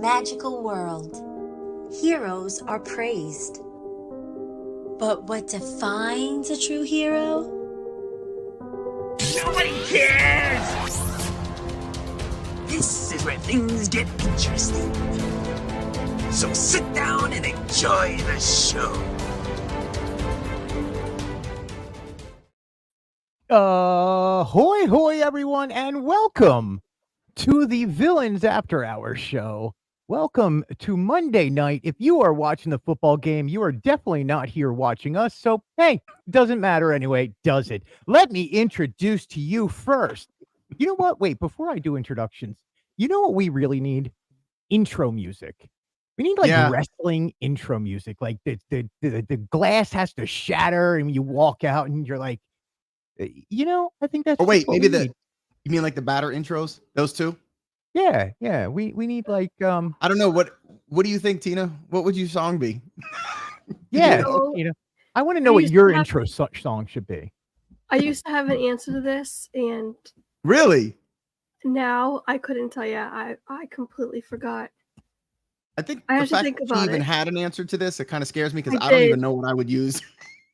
magical world. Heroes are praised. But what defines a true hero? Nobody cares! This is where things get interesting. So sit down and enjoy the show. Hoy hoy everyone, and welcome to the Villains After Hours show. Welcome to Monday night. If you are watching the football game, you are definitely not here watching us. So, hey, doesn't matter anyway, does it? Let me introduce to you first. You know what? Wait, before I do introductions, you know what we really need? Intro music. We need wrestling intro music. Like the glass has to shatter and you walk out and you're like, I think that's. Or wait, maybe you mean like the batter intros? Those two? Yeah. We need like I don't know what do you think, Tina? What would your song be? Yeah, I want to know what your intro song should be. I used to have an answer to this, and really, now I couldn't tell you. I completely forgot. I think I the fact that you even had an answer to this, it kind of scares me because I don't even know what I would use.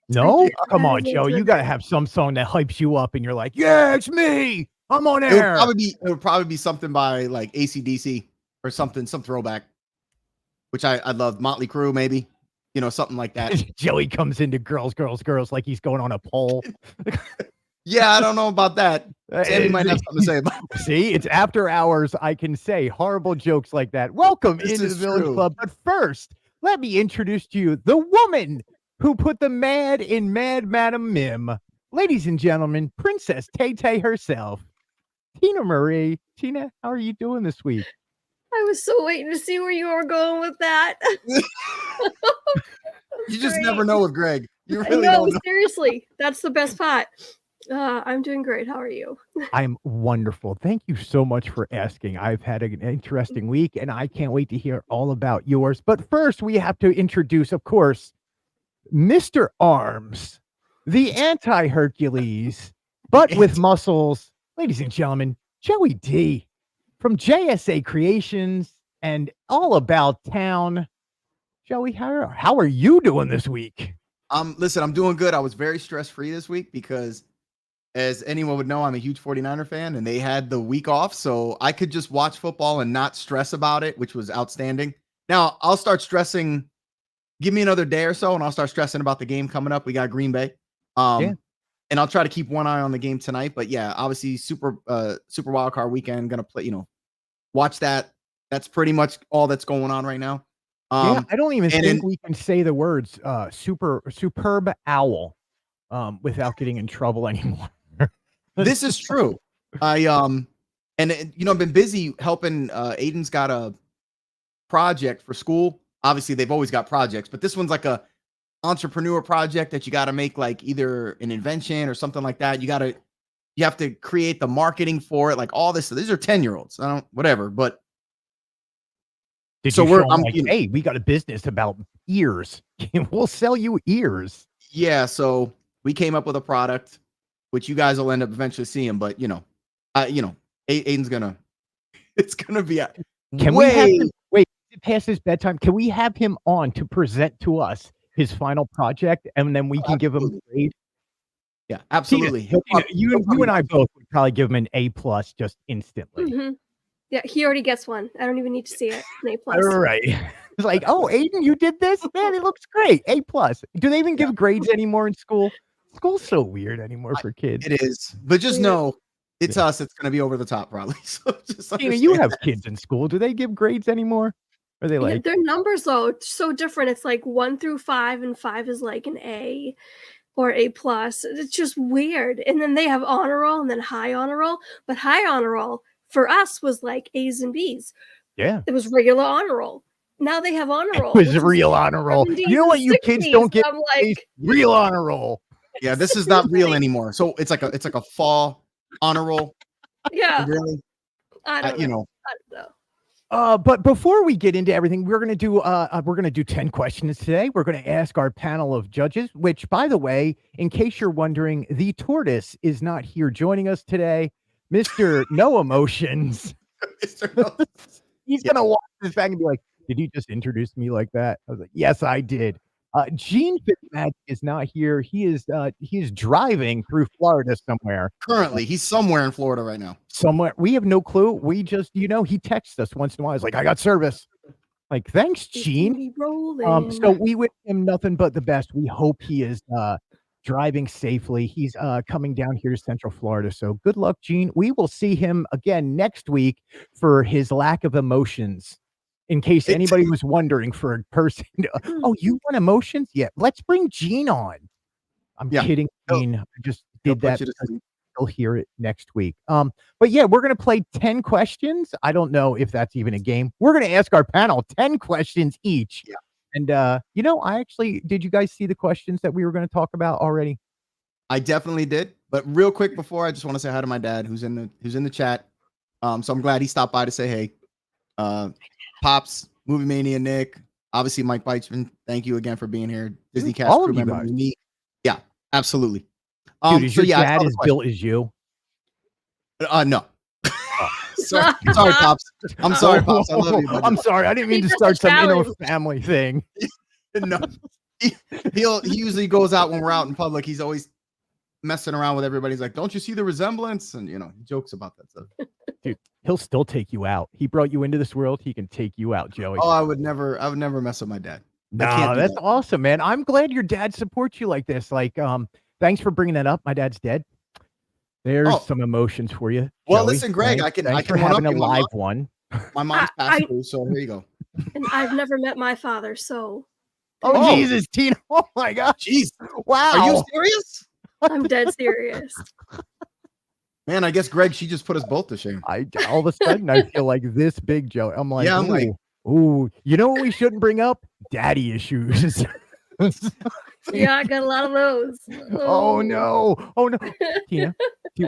No, come on, Joe. You gotta have some song that hypes you up, and you're like, "Yeah, it's me. I'm on air." It would probably be something by like AC/DC or something, some throwback, which I love. Motley Crue, maybe, something like that. Joey comes into girls, like he's going on a pole. Yeah, I don't know about that. Sammy might have something to say about it. See, it's after hours. I can say horrible jokes like that. Welcome into the Villain Club. But first, let me introduce to you the woman who put the mad in Mad Madam Mim. Ladies and gentlemen, Princess Tay-Tay herself, Tina Marie. Tina, how are you doing this week? I was so waiting to see where you were going with that. You just never know with Greg. You really don't know. Seriously, that's the best part. I'm doing great. How are you? I'm wonderful. Thank you so much for asking. I've had an interesting week, and I can't wait to hear all about yours. But first, we have to introduce, of course, Mr. Arms, the anti-Hercules, but with muscles. Ladies and gentlemen, Joey D from JSA Creations and All About Town. Joey, how are you doing this week? Listen, I'm doing good. I was very stress-free this week because, as anyone would know, I'm a huge 49er fan, and they had the week off, so I could just watch football and not stress about it, which was outstanding. Now, I'll start stressing. Give me another day or so, and I'll start stressing about the game coming up. We got Green Bay. And I'll try to keep one eye on the game tonight. But yeah, obviously, super wild card weekend. Gonna play, watch that. That's pretty much all that's going on right now. I don't even think we can say the words superb owl without getting in trouble anymore. This is true. I've been busy helping. Aiden's got a project for school. Obviously, they've always got projects, but this one's like a entrepreneur project that you got to make like either an invention or something like that. You have to create the marketing for it, like all this. These are 10-year-olds. Whatever. But hey, we got a business about ears. We'll sell you ears. Yeah. So we came up with a product, which you guys will end up eventually seeing. But Aiden's it's gonna be we have to wait past his bedtime? Can we have him on to present to us his final project, and then we can give him a grade? Yeah, absolutely. You and I both would probably give him an A+ just instantly. Mm-hmm. Yeah, he already gets one. I don't even need to see it. An A+. All right. It's like, oh, Aiden, you did this? Man, it looks great. A+. Do they even give grades anymore in school? School's so weird anymore for kids. It is. But just know, it's us. It's going to be over the top, probably. So just you have kids in school. Do they give grades anymore? Are they like their numbers though so different? It's like 1 through 5, and 5 is like an A or A+. It's just weird. And then they have honor roll and then high honor roll. But high honor roll for us was like A's and B's. Yeah, it was regular honor roll. Now they have honor roll. It was real honor roll. You know what? You kids don't get real honor roll. Yeah, this is not real anymore. So it's like a fall honor roll. Yeah, really. I don't know. But before we get into everything, we're gonna do 10 questions today. We're gonna ask our panel of judges, which, by the way, in case you're wondering, the tortoise is not here joining us today. Mr. No Emotions. Mr. No. He's gonna watch this back and be like, "Did you just introduce me like that?" I was like, "Yes, I did." Gene Fitzmagic is not here. He is driving through Florida somewhere. Currently, he's somewhere in Florida right now. Somewhere. We have no clue. We just, he texts us once in a while. He's like, "I got service." Like, thanks, Gene. So we wish him nothing but the best. We hope he is driving safely. He's coming down here to Central Florida. So good luck, Gene. We will see him again next week for his lack of emotions. In case anybody was wondering, for a person, oh, you want emotions? Yeah, let's bring Gene on. I'm kidding, Gene. I just did that. You'll hear it next week. But yeah, we're gonna play 10 questions. I don't know if that's even a game. We're gonna ask our panel 10 questions each. Yeah. And did you guys see the questions that we were going to talk about already? I definitely did. But real quick before, I just want to say hi to my dad who's in the chat. So I'm glad he stopped by to say hey. Pops, Movie Mania, Nick, obviously Mike Beichman. Thank you again for being here. Disney Cast all crew of you member. guys. Yeah, absolutely. Dude, is your dad as built as you? No. Sorry, Pops. I'm sorry, Pops. I love you. Buddy. I'm sorry. I didn't mean to start some family thing. No, he usually goes out when we're out in public. He's always messing around with everybody. He's like, "Don't you see the resemblance?" And he jokes about that stuff. Dude, he'll still take you out. He brought you into this world. He can take you out, Joey. Oh, I would never mess with my dad. No, that's awesome, man. I'm glad your dad supports you like this. Like, thanks for bringing that up. My dad's dead. There's some emotions for you. Well, Joey. listen, Greg, Thanks. I can have a live one. My mom's passed through, so here you go. And I've never met my father, so. Oh, Jesus, Tina. Oh, my God. Jeez. Wow. Are you serious? I'm dead serious. Man, I guess, Greg, she just put us both to shame. All of a sudden, I feel like this big, Joey. I'm like, ooh, you know what we shouldn't bring up? Daddy issues. Yeah, I got a lot of those. Oh no. Tina,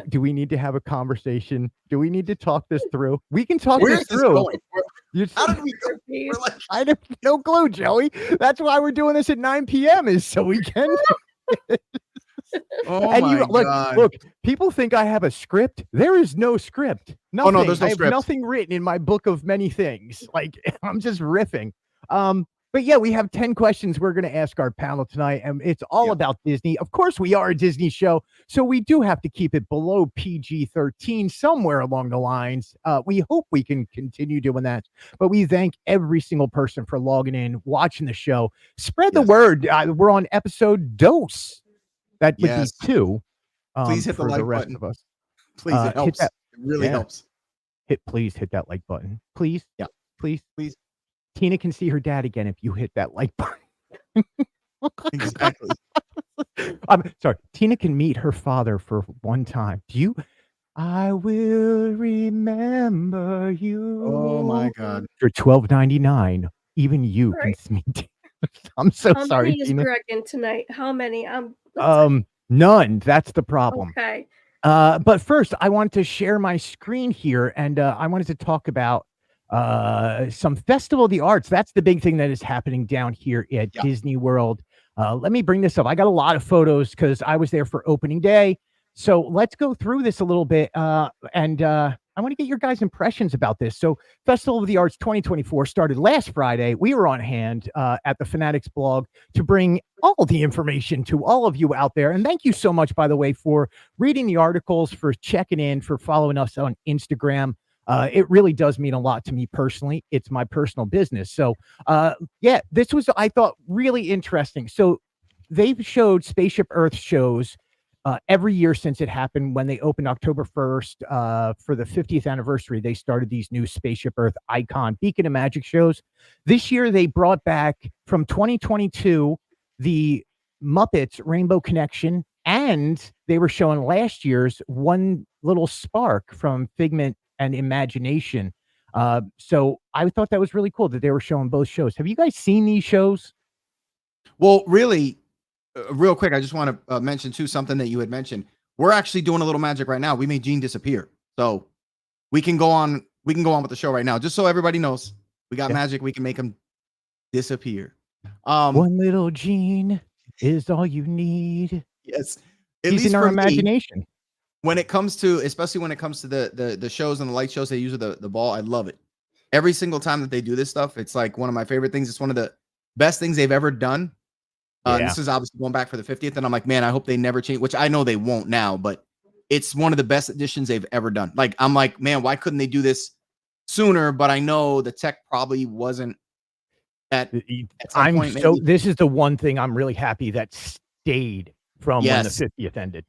do we need to have a conversation? Do we need to talk this through? We can talk this through. How did we go? We're like, I have no clue, Joey. That's why we're doing this at 9 p.m. is so we can. Look, people think I have a script. There is no script. Nothing. Oh no, there's no script. I have nothing written in my book of many things. Like, I'm just riffing. But yeah, we have 10 questions we're going to ask our panel tonight, and it's all about Disney. Of course, we are a Disney show, so we do have to keep it below PG-13 somewhere along the lines. We hope we can continue doing that, but we thank every single person for logging in, watching the show. Spread the word. We're on episode dose. That would be 2. Please hit the like button. Of us. Please, it helps. It really helps. Please hit that like button. Please. Yeah. Please. Tina can see her dad again if you hit that like button. Exactly. I'm sorry. Tina can meet her father for one time. I will remember you. Oh my God. For $12.99. Even you can meet. I'm so sorry. How many is Greg in tonight? How many? None. That's the problem. Okay. But first, I want to share my screen here, and I wanted to talk about some Festival of the Arts. That's the big thing that is happening down here at Disney World. Let me bring this up. I got a lot of photos because I was there for opening day. So let's go through this a little bit. And I want to get your guys' impressions about this. So Festival of the Arts 2024 started last Friday. We were on hand at the Fanatics blog to bring all the information to all of you out there. And thank you so much, by the way, for reading the articles, for checking in, for following us on Instagram. It really does mean a lot to me personally. It's my personal business. So this was, I thought, really interesting. So they've showed Spaceship Earth shows every year since it happened. When they opened October 1st for the 50th anniversary, they started these new Spaceship Earth Icon Beacon of Magic shows. This year, they brought back from 2022 the Muppets Rainbow Connection, and they were showing last year's One Little Spark from Figment and Imagination. So I thought that was really cool that they were showing both shows. Have you guys seen these shows? Well, really, real quick, I just want to mention too something that you had mentioned. We're actually doing a little magic right now. We made Gene disappear, so we can go on. We can go on with the show right now, just so everybody knows. We got magic. We can make him disappear. One little Gene is all you need. Yes, he's in our imagination. When it comes to, especially when it comes to the shows and the light shows they use with the ball, I love it. every single time that they do this stuff, it's like one of my favorite things. It's one of the best things they've ever done. And this is obviously going back for the 50th, and I'm like, man, I hope they never change, which I know they won't now, but it's one of the best additions they've ever done. Like, I'm like, man, why couldn't they do this sooner? But I know the tech probably wasn't at some point. So this is the one thing I'm really happy that stayed from when the 50th ended.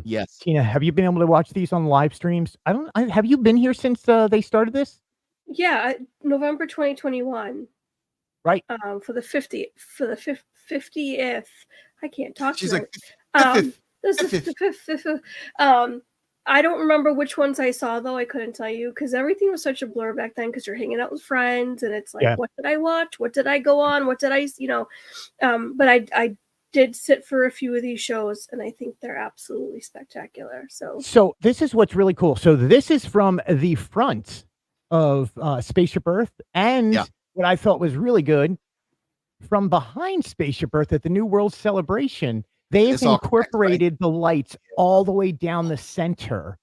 Yes. Tina, have you been able to watch these on live streams? Have you been here since they started this? Yeah, November 2021. Right. For the 50th. I can't talk. She's tonight. like, this is the fifth. I don't remember which ones I saw though. I couldn't tell you because everything was such a blur back then. Because you're hanging out with friends, and it's like, what did I watch? What did I go on? What did I, But I did sit for a few of these shows, and I think they're absolutely spectacular. So this is what's really cool. So this is from the front of Spaceship Earth, and what I felt was really good from behind Spaceship Earth at the New World Celebration. They've incorporated the lights all the way down the center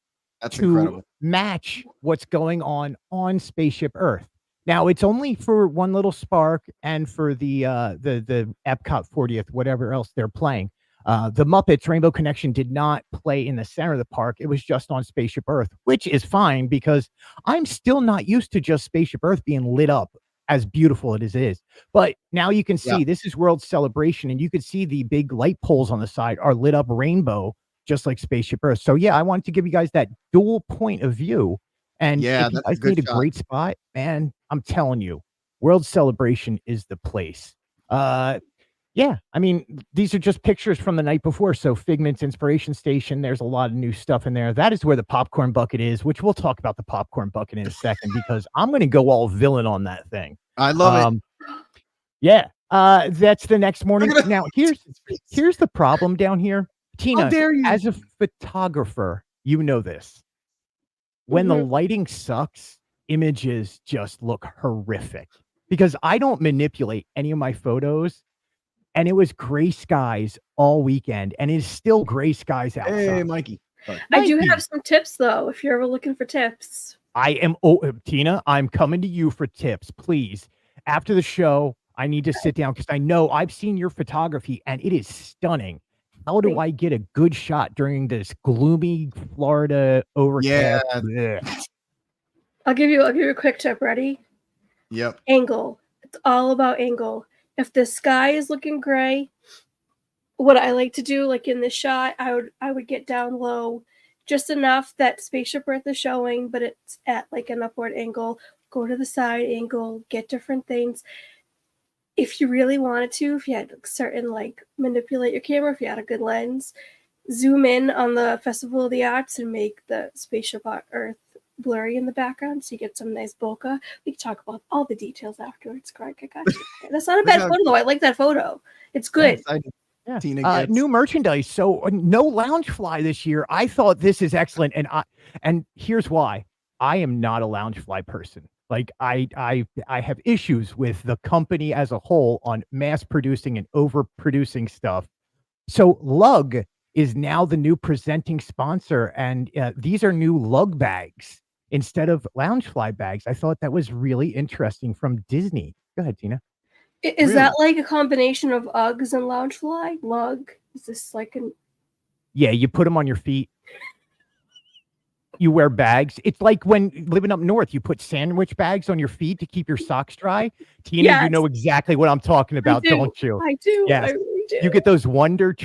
to match what's going on Spaceship Earth. Now it's only for one little spark and for the Epcot 40th, whatever else they're playing. The Muppets Rainbow Connection did not play in the center of the park. It was just on Spaceship Earth, which is fine because I'm still not used to just Spaceship Earth being lit up as beautiful as it is. But now you can see this is World Celebration, and you can see the big light poles on the side are lit up rainbow, just like Spaceship Earth. So yeah, I wanted to give you guys that dual point of view. And if you guys need a great spot, man, I'm telling you, World Celebration is the place. Yeah, I mean, these are just pictures from the night before. So Figment's Inspiration Station, there's a lot of new stuff in there. That is where the popcorn bucket is, which we'll talk about the popcorn bucket in a second because I'm going to go all villain on that thing. I love it. Yeah, that's the next morning. Now, here's the problem down here. Tina, as a photographer, you know this. When the lighting sucks, images just look horrific because I don't manipulate any of my photos. And it was gray skies all weekend, and it's still gray skies outside. Hey, Mikey. I do have some tips, though, if you're ever looking for tips. Tina, I'm coming to you for tips, please. After the show, I need to sit down because I know I've seen your photography, and it is stunning. How do I get a good shot during this gloomy Florida overcast? Yeah. I'll give you a quick tip. Ready? Yep. Angle. It's all about angle. If the sky is looking gray, what I like to do, like in this shot, I would get down low, just enough that Spaceship Earth is showing, but it's at like an upward angle. Go to the side angle, get different things. If you really wanted to, if you had certain manipulate your camera, if you had a good lens, zoom in on the Festival of the Arts and make the Spaceship Earth blurry in the background so you get some nice bokeh. We can talk about all the details afterwards, Greg. I got you. That's not a bad photo though. I like that photo. It's good. Yeah. New merchandise. So no Loungefly this year. I thought this is excellent, and here's why. I am not a Loungefly person. Like I have issues with the company as a whole on mass producing and overproducing stuff. So Lug is now the new presenting sponsor, and these are new Lug bags instead of Loungefly bags. I thought that was really interesting from Disney. Go ahead, Tina. Is that like a combination of Uggs and Loungefly? Lug? Is this like an... Yeah, you put them on your feet. You wear bags. It's like when living up north, you put sandwich bags on your feet to keep your socks dry. Tina, you know exactly what I'm talking about, don't you? I do. Yes. I really do. You get those Wonder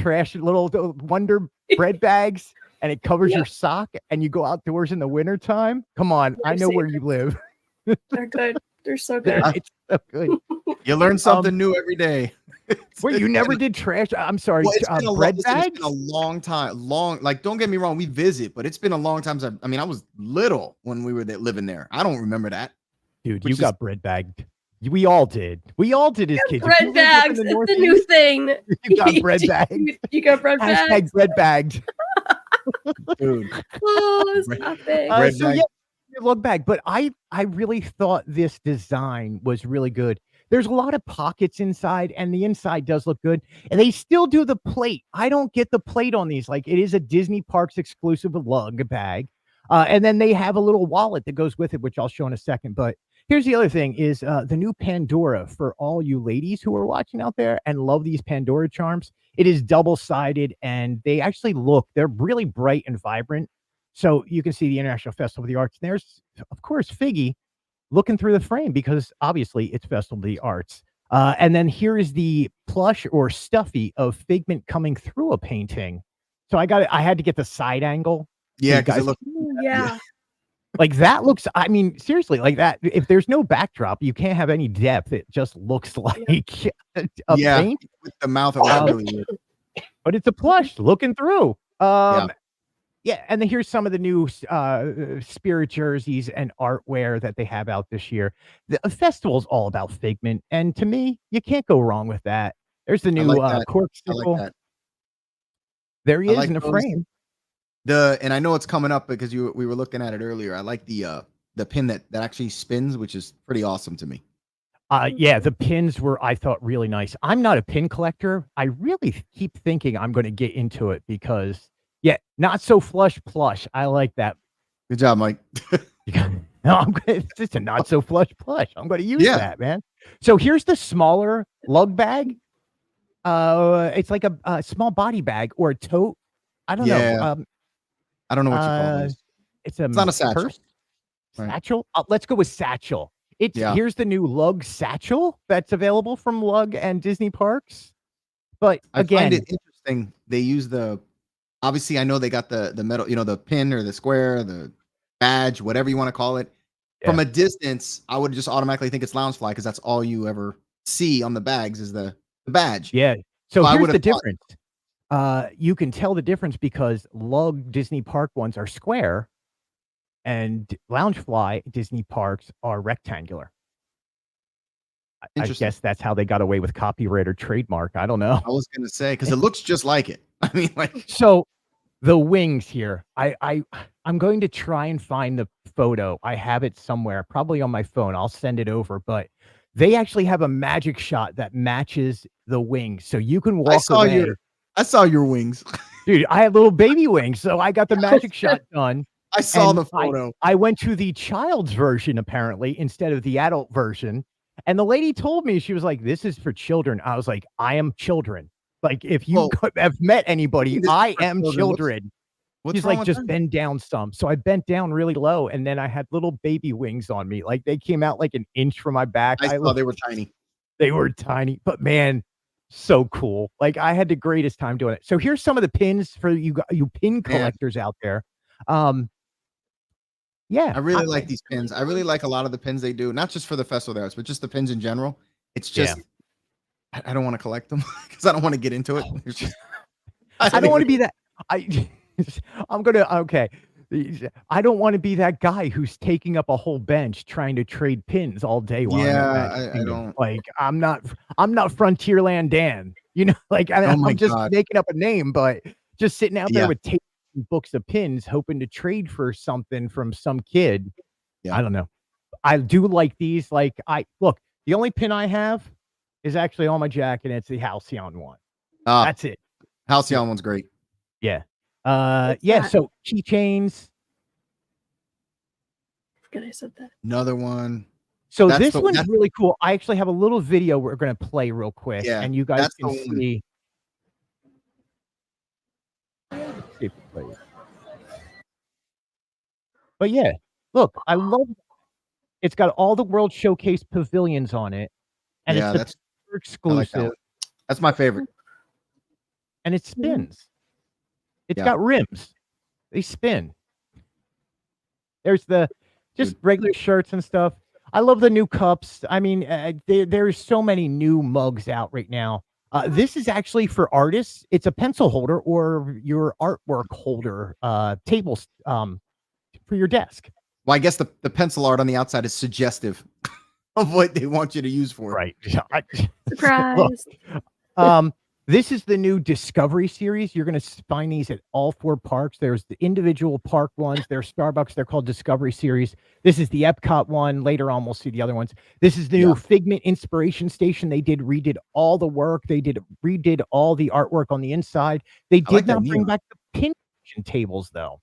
bread bags, and it covers your sock, and you go outdoors in the wintertime. Come on, I know where you live. They're good. They're so good. It's so good. You learn something new every day. Wait, you never did trash? I'm sorry. Well, bread bags? It's been a long time. Don't get me wrong, we visit, but it's been a long time. I was little when we were living there. I don't remember that. Dude, you got bread bagged. We all did. We all did as kids. Bread bags. It's the new thing. You got bread bags. You got bread bags. Hashtag bread bags. Dude. Oh, stop it. Look back, but I really thought this design was really good. There's a lot of pockets inside, and the inside does look good. And they still do the plate. I don't get the plate on these. Like, it is a Disney Parks exclusive Lug bag. And then they have a little wallet that goes with it, which I'll show in a second. But Here's the other thing is the new Pandora for all you ladies who are watching out there and love these Pandora charms. It is double-sided and they're really bright and vibrant. So you can see the International Festival of the Arts. And there's, of course, Figgy looking through the frame because obviously it's Festival of the Arts. And then here is the plush or stuffy of Figment coming through a painting. So I had to get the side angle. Yeah, because it looks. Ooh, yeah. Like that looks, I mean, seriously, like that. If there's no backdrop, you can't have any depth. It just looks like a paint. With the mouth, it looks really weird. But it's a plush looking through. Yeah, and then here's some of the new spirit jerseys and artwear that they have out this year. The festival's all about Figment, and to me, you can't go wrong with that. There's the new corksicle. That. There he is in the frame. And I know it's coming up because we were looking at it earlier. I like the pin that actually spins, which is pretty awesome to me. Yeah, the pins were, I thought, really nice. I'm not a pin collector. I really keep thinking I'm going to get into it because, not so flush plush. I like that. Good job, Mike. No, it's just a not so flush plush. I'm going to use that, man. So here's the smaller lug bag. It's like a small body bag or a tote. I don't know. I don't know what you call this. It's not a satchel. Purse? Satchel? Let's go with satchel. Here's the new lug satchel that's available from Lug and Disney Parks. But again, I find it interesting. They use obviously I know they got the metal, the pin or the square, the badge, whatever you want to call it. Yeah. From a distance, I would just automatically think it's Loungefly because that's all you ever see on the bags is the badge. Yeah. So here's the difference. You can tell the difference because Lug Disney Park ones are square and Loungefly Disney Parks are rectangular. I guess that's how they got away with copyright or trademark. I don't know. I was going to say, because it looks just like it. I mean, like. So the wings here, I'm going to try and find the photo. I have it somewhere, probably on my phone. I'll send it over, but they actually have a magic shot that matches the wings. So you can walk away. I saw your wings. Dude, I had little baby wings, so I got the magic shot done. I saw the photo. I went to the child's version, apparently, instead of the adult version. And the lady told me, she was like, this is for children. I was like, I am children. Like, if you have met anybody, I am children. She's like, just bend down some. So I bent down really low, and then I had little baby wings on me. Like, they came out like an inch from my back. I saw they were tiny. They were tiny, but man, so cool. Like, I had the greatest time doing it. So here's some of the pins for you pin collectors out there. Yeah, I really like these pins. I really like a lot of the pins they do, not just for the Festival of the Arts, but just the pins in general. It's just, I don't want to collect them because I don't want to get into it. I don't want to be that. I don't want to be that guy who's taking up a whole bench trying to trade pins all day. I don't like. I'm not Frontierland Dan. Like I'm just making up a name, but just sitting out there with tape books of pins hoping to trade for something from some kid. I don't know. I do like these. Like the only pin I have is actually on my jacket, and it's the Halcyon one. That's it. Halcyon one's great. Yeah. So keychains. I forgot I said that. Another one. So this one's really cool. I actually have a little video we're going to play real quick, and you guys can see. But yeah, look, I love it. It's got all the World Showcase pavilions on it, and it's exclusive. Like that's my favorite. And it spins. It's got rims. They spin. There's just regular shirts and stuff. I love the new cups. I mean, there's so many new mugs out right now. This is actually for artists. It's a pencil holder or your artwork holder, tables for your desk. Well, I guess the pencil art on the outside is suggestive of what they want you to use for. Right. Surprise. This is the new Discovery series. You're going to find these at all 4 parks. There's the individual park ones. There's Starbucks. They're called Discovery series. This is the Epcot one. Later on, we'll see the other ones. This is the new Figment Inspiration Station. They redid all the work. They redid all the artwork on the inside. They did not bring back the pin tables, though.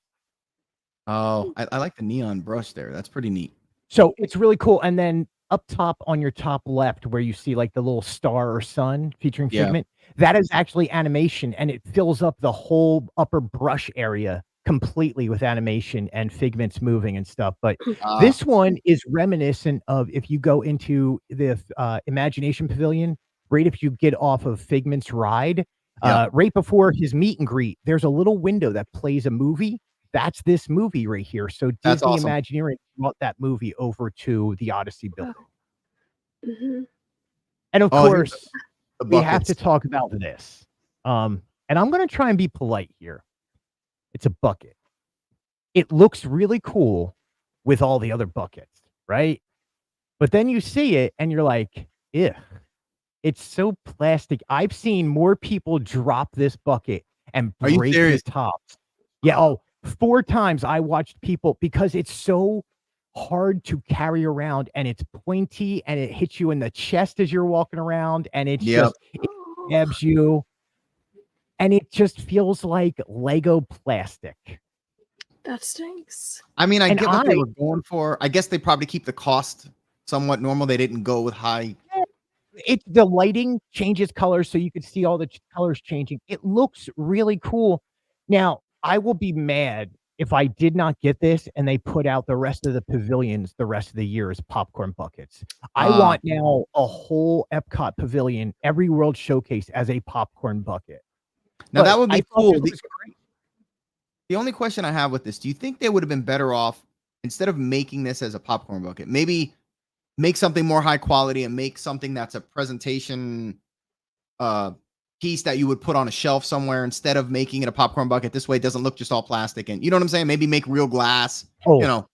Oh, I like the neon brush there. That's pretty neat. So it's really cool. And then up top on your top left, where you see like the little star or sun featuring Yeah. Figment, that is actually animation, and it fills up the whole upper brush area completely with animation and Figment's moving and stuff. But this one is reminiscent of if you go into the Imagination Pavilion, right if you get off of Figment's ride, right before his meet and greet, there's a little window that plays a movie. That's this movie right here. So That's Disney awesome. Imagineering brought that movie over to the Odyssey building. Mm-hmm. And of here's course, the we have to buckets. talk about this. And I'm going to try and be polite here. It's a bucket. It looks really cool with all the other buckets, right? But then you see it and you're like, ew, it's so plastic. I've seen more people drop this bucket and Are you break the serious? tops. Yeah. Oh, 4 times I watched people because it's so hard to carry around and it's pointy and it hits you in the chest as you're walking around and it's Yep. just, it stabs you. And it just feels like Lego plastic. That stinks. I mean, I And get what they were going for. I guess they probably keep the cost somewhat normal. They didn't go with high. The lighting changes colors so you can see all the colors changing. It looks really cool. Now, I will be mad if I did not get this and they put out the rest of the pavilions the rest of the year as popcorn buckets. I want now a whole Epcot pavilion, every World Showcase as a popcorn bucket. Now, that would be cool. The only question I have with this, do you think they would have been better off, instead of making this as a popcorn bucket, maybe make something more high quality and make something that's a presentation piece that you would put on a shelf somewhere instead of making it a popcorn bucket? This way it doesn't look just all plastic. And you know what I'm saying? Maybe make real glass, you know.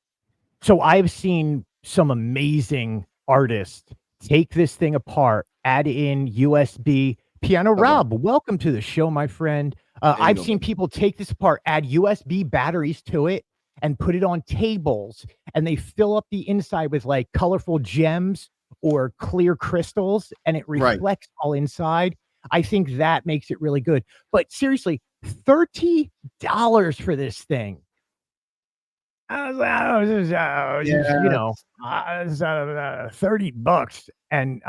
So I've seen some amazing artists take this thing apart, add in USB. Piano Rob, welcome to the show, my friend. I've seen people take this apart, add USB batteries to it, and put it on tables, and they fill up the inside with like colorful gems or clear crystals, and it reflects all inside. I think that makes it really good. But seriously, $30 for this thing. You know, $30. And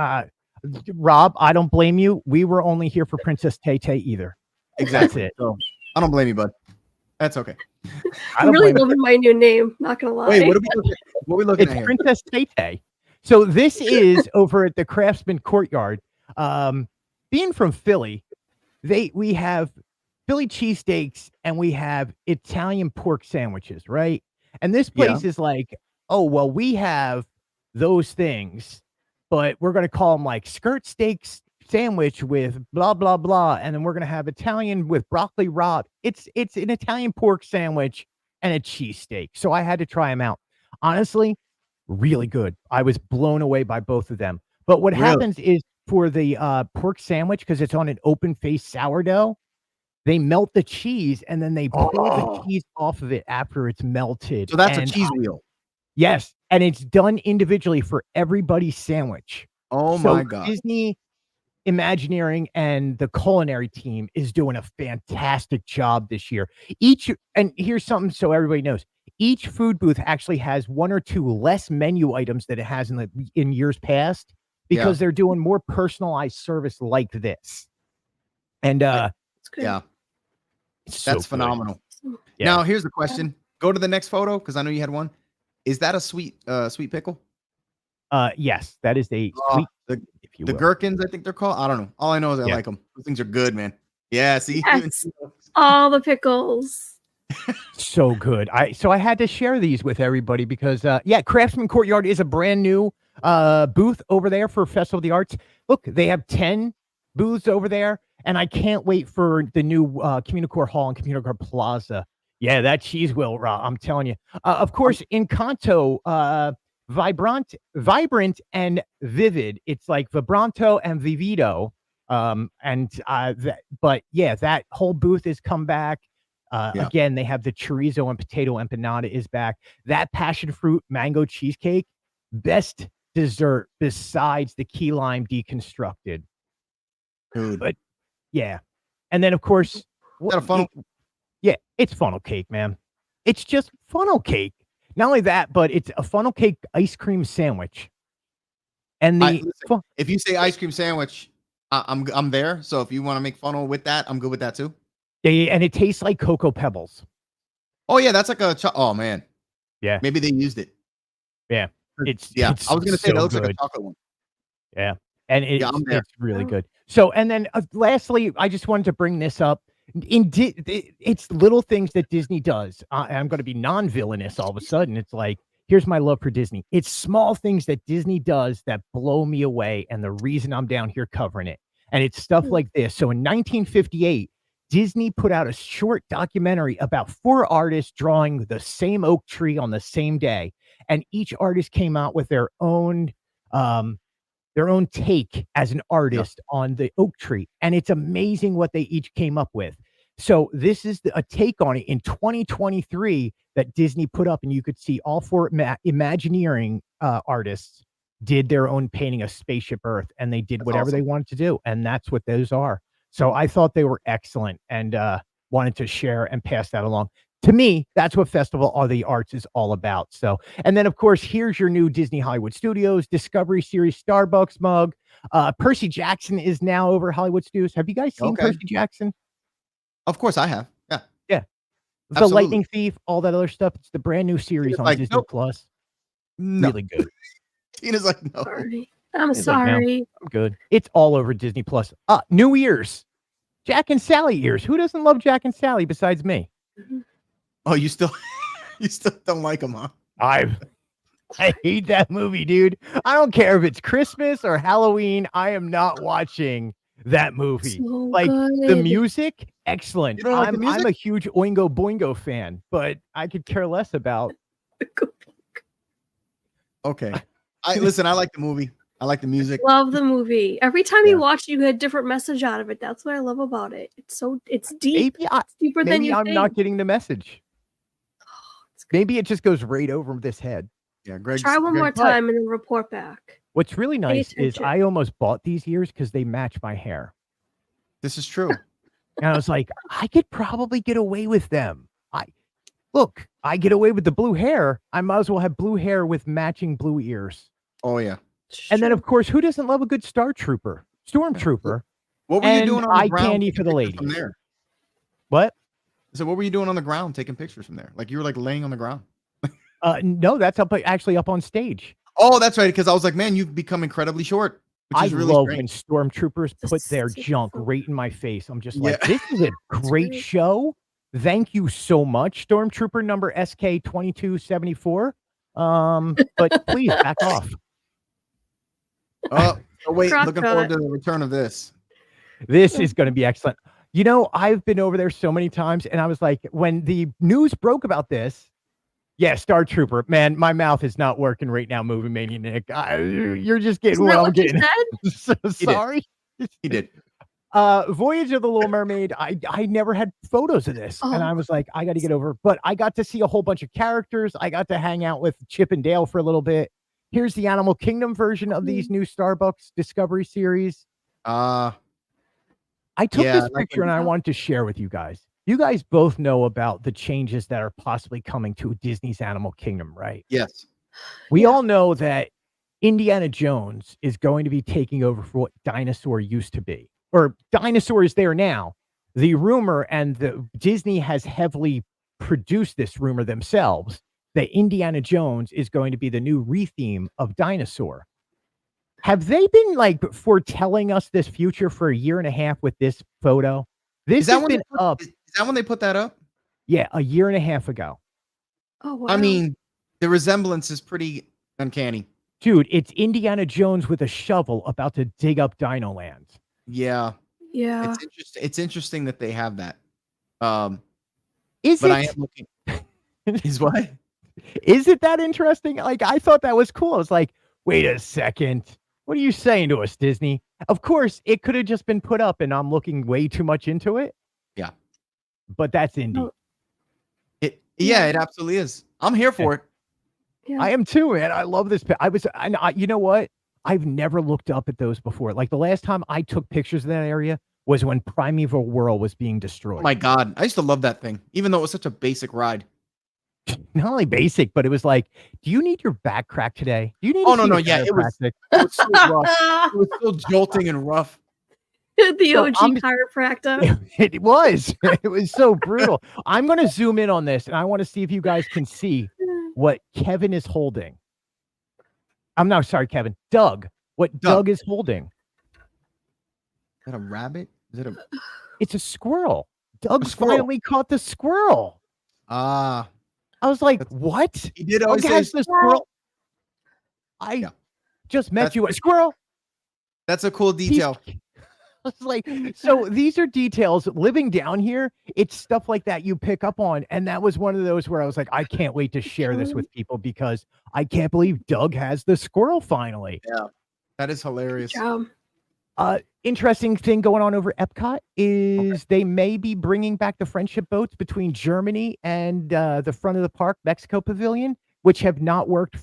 Rob, I don't blame you. We were only here for Princess Tay-Tay either. Exactly. That's it. So I don't blame you, bud. That's okay. I'm really loving my new name. Not gonna lie. Wait, what are we looking at here? Princess Tay-Tay. So this is over at the Craftsman Courtyard. Being from Philly, we have Philly cheesesteaks and we have Italian pork sandwiches, right? And this place is like, oh, well, we have those things, but we're going to call them like skirt steaks sandwich with blah, blah, blah. And then we're going to have Italian with broccoli rabe. It's an Italian pork sandwich and a cheesesteak. So I had to try them out. Honestly, really good. I was blown away by both of them. But what happens is for the pork sandwich, because it's on an open face sourdough, they melt the cheese and then they pour the cheese off of it after it's melted. So that's a cheese wheel. Yes. And it's done individually for everybody's sandwich. Oh my God. Disney Imagineering and the culinary team is doing a fantastic job this year. And here's something so everybody knows. Each food booth actually has 1 or 2 less menu items that it has in years past because they're doing more personalized service like this. And That's that's phenomenal. Yeah. Now here's the question. Go to the next photo because I know you had one. Is that a sweet pickle? Yes, that is a sweet. The gherkins, I think they're called. I don't know. All I know is I like them. Those things are good, man. Yeah, see, yes. All the pickles. So good. I had to share these with everybody because Craftsman Courtyard is a brand new booth over there for Festival of the Arts. Look, they have 10 booths over there, and I can't wait for the new Communicore Hall and Communicore Plaza. Yeah, that cheese wheel, I'm telling you. Of course, Encanto, vibrant and vivid. It's like vibranto and vivido. That whole booth has come back. Again, they have the chorizo and potato empanada is back. That passion fruit mango cheesecake, best dessert besides the key lime deconstructed. Dude. But yeah. And then of course, is that a funnel? Yeah, it's funnel cake, man. It's just funnel cake. Not only that, but it's a funnel cake ice cream sandwich. And listen, if you say ice cream sandwich, I'm there. So if you want to make funnel with that, I'm good with that too. yeah, and it tastes like Cocoa Pebbles. Oh yeah, that's like oh man. Yeah. Maybe they used it. Yeah. It's I was gonna say so that looks good. like a chocolate one. Yeah. And I'm there. it's really good. So, and then lastly, I just wanted to bring this up. It's little things that Disney does. I'm going to be non-villainous all of a sudden. It's like, here's my love for Disney. It's small things that Disney does that blow me away. And the reason I'm down here covering it. And it's stuff like this. So in 1958, Disney put out a short documentary about 4 artists drawing the same oak tree on the same day. And each artist came out with their own take as an artist on the oak tree. And it's amazing what they each came up with. So this is a take on it in 2023 that Disney put up, and you could see all 4 Imagineering artists did their own painting of Spaceship Earth, and they did whatever they wanted to do. And that's what those are. So I thought they were excellent and wanted to share and pass that along. To me, that's what Festival of the Arts is all about. So, and then of course, here's your new Disney Hollywood Studios Discovery Series Starbucks mug. Percy Jackson is now over Hollywood Studios. Have you guys seen Percy Jackson? Of course I have. Yeah. Yeah. The Lightning Thief, all that other stuff. It's the brand new series on Disney Plus. No. Really good. Tina's like, no. Sorry. I'm He's sorry. Like, no, I'm good. It's all over Disney Plus. New Ears. Jack and Sally ears. Who doesn't love Jack and Sally besides me? Oh, you still don't like them, huh? I hate that movie, dude. I don't care if it's Christmas or Halloween. I am not watching that movie. So like good. the music, excellent. You don't like the music? I'm a huge Oingo Boingo fan, but I could care less about. Okay. I like the movie. I like the music. Love the movie. Every time you watch, you get a different message out of it. That's what I love about it. It's deep. It's deeper than you I'm think. not getting the message. Maybe it just goes right over this head. Yeah, Greg. Try one more time and then report back. What's really nice is I almost bought these ears because they match my hair. This is true. And I was like, I could probably get away with them. I get away with the blue hair. I might as well have blue hair with matching blue ears. Oh yeah. And then of course, who doesn't love a good Stormtrooper? What were you doing on the eye ground? candy for the ladies. From there? What? So what were you doing on the ground taking pictures from there? Like you were like laying on the ground. No, that's actually up on stage. Oh, that's right. Because I was like, man, you've become incredibly short. Which is really love strange. when Stormtroopers put their junk right in my face. I'm just like, Yeah. this is a great show. Thank you so much, Stormtrooper number SK2274. But please back off. Oh wait, Crock looking cut. forward to the return of this. This is going to be excellent. You know, I've been over there so many times, and I was like, when the news broke about this, yeah, Star Trooper, man, my mouth is not working right now, Movie Mania Nick. You're just getting what I'm getting. So sorry. He did. Voyage of the Little Mermaid. I never had photos of this, and I was like, I got to get over. But I got to see a whole bunch of characters. I got to hang out with Chip and Dale for a little bit. Here's the Animal Kingdom version of these new Starbucks Discovery Series. I took this picture and I wanted to share with you guys. You guys both know about the changes that are possibly coming to Disney's Animal Kingdom, right? Yes. We all know that Indiana Jones is going to be taking over for what Dinosaur used to be, or Dinosaur is there now. The rumor, and Disney has heavily produced this rumor themselves, that Indiana Jones is going to be the new retheme of Dinosaur. Have they been like foretelling us this future for a year and a half with this photo? This has been up. Is that when they put that up? Yeah, a year and a half ago. Oh, wow. I mean, the resemblance is pretty uncanny. Dude, it's Indiana Jones with a shovel about to dig up Dino Land. Yeah. Yeah. It's interesting that they have that. Is but it? I am looking. Is what? Is it that interesting? Like, I thought that was cool. I was like, wait a second. What are you saying to us, Disney? Of course, it could have just been put up and I'm looking way too much into it. Yeah. But that's indie. Oh. It absolutely is. I'm here for it. Yeah. I am too, man. I love this. You know what? I've never looked up at those before. Like the last time I took pictures of that area was when Primeval World was being destroyed. Oh my God. I used to love that thing, even though it was such a basic ride. not only basic, but it was like, do you need your back cracked today? Do you need Oh, to no, see no, the yeah, it was so rough. It was so jolting and rough. The So OG I'm chiropractor. It was. It was so brutal. I'm gonna zoom in on this, and I wanna see if you guys can see what Kevin is holding. I'm not sorry, Kevin. Doug. What Doug is holding. Is that a rabbit? Is it a It's a squirrel. Doug squirrel. finally caught the squirrel. Ah, I was like, "What?" he did Doug always say has the squirrel. squirrel. I Yeah. just met That's you. A squirrel. That's a cool detail. I was like, so these are details living down here. It's stuff like that you pick up on. And that was one of those where I was like, I can't wait to share this with people because I can't believe Doug has the squirrel finally. Yeah, that is hilarious. Job. Interesting thing going on over Epcot is they may be bringing back the friendship boats between Germany and the front of the park, Mexico Pavilion, which have not worked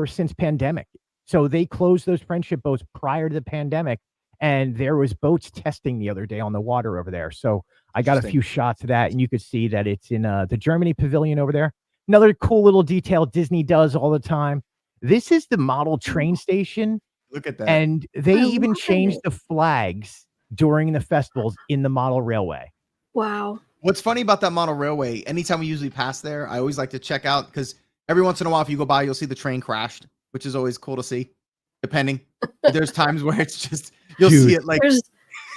since pandemic. So they closed those friendship boats prior to the pandemic. And there was boats testing the other day on the water over there. So I got a few shots of that, and you could see that it's in the Germany pavilion over there. Another cool little detail Disney does all the time. This is the model train station. Look at that. And they I even love changed it. the flags during the festivals in the model railway. Wow. What's funny about that model railway, anytime we usually pass there, I always like to check out because every once in a while, if you go by, you'll see the train crashed, which is always cool to see, depending. There's times where it's just, you'll see it like.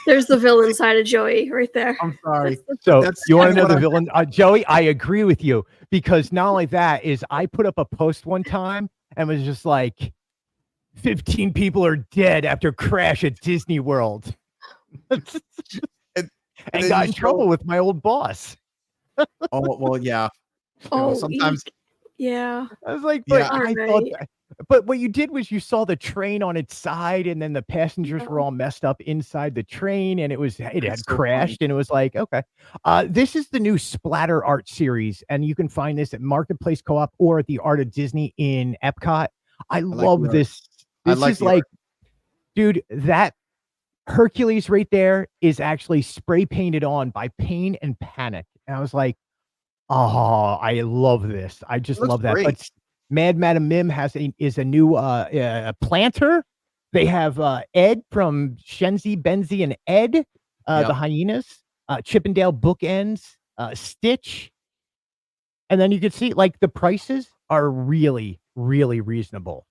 There's the villain side of Joey right there. I'm sorry. So That's you want to know kinda the what villain? Joey, I agree with you because not only that is I put up a post one time and was just like, 15 people are dead after crash at Disney World. and got in trouble with my old boss. Oh, well, yeah. Oh, sometimes. Yeah. I was like, but Yeah. I thought that. But what you did was you saw the train on its side, and then the passengers were all messed up inside the train, and it had so crashed, funny. and it was like, okay. This is the new splatter art series, and you can find this at Marketplace Co-op or at the Art of Disney in Epcot. I love this. This is like, dude, that Hercules right there is actually spray painted on by Pain and Panic. And I was like, oh, I love this. I just love that. Great. But Mad Madam Mim is a new planter. They have Ed from Shenzi, Benzi, and Ed, the hyenas, Chippendale bookends, Stitch. And then you can see like the prices are really, really reasonable.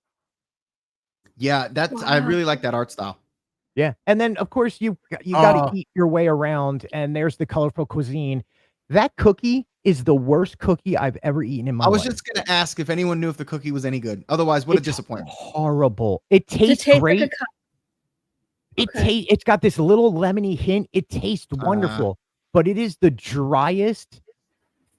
Yeah, I really like that art style. Yeah. And then of course you got to eat your way around, and there's the colorful cuisine. That cookie is the worst cookie I've ever eaten in my life. I was just going to ask if anyone knew if the cookie was any good. Otherwise, what a disappointment. Horrible. It tastes great. Like it's got this little lemony hint. It tastes wonderful, but it is the driest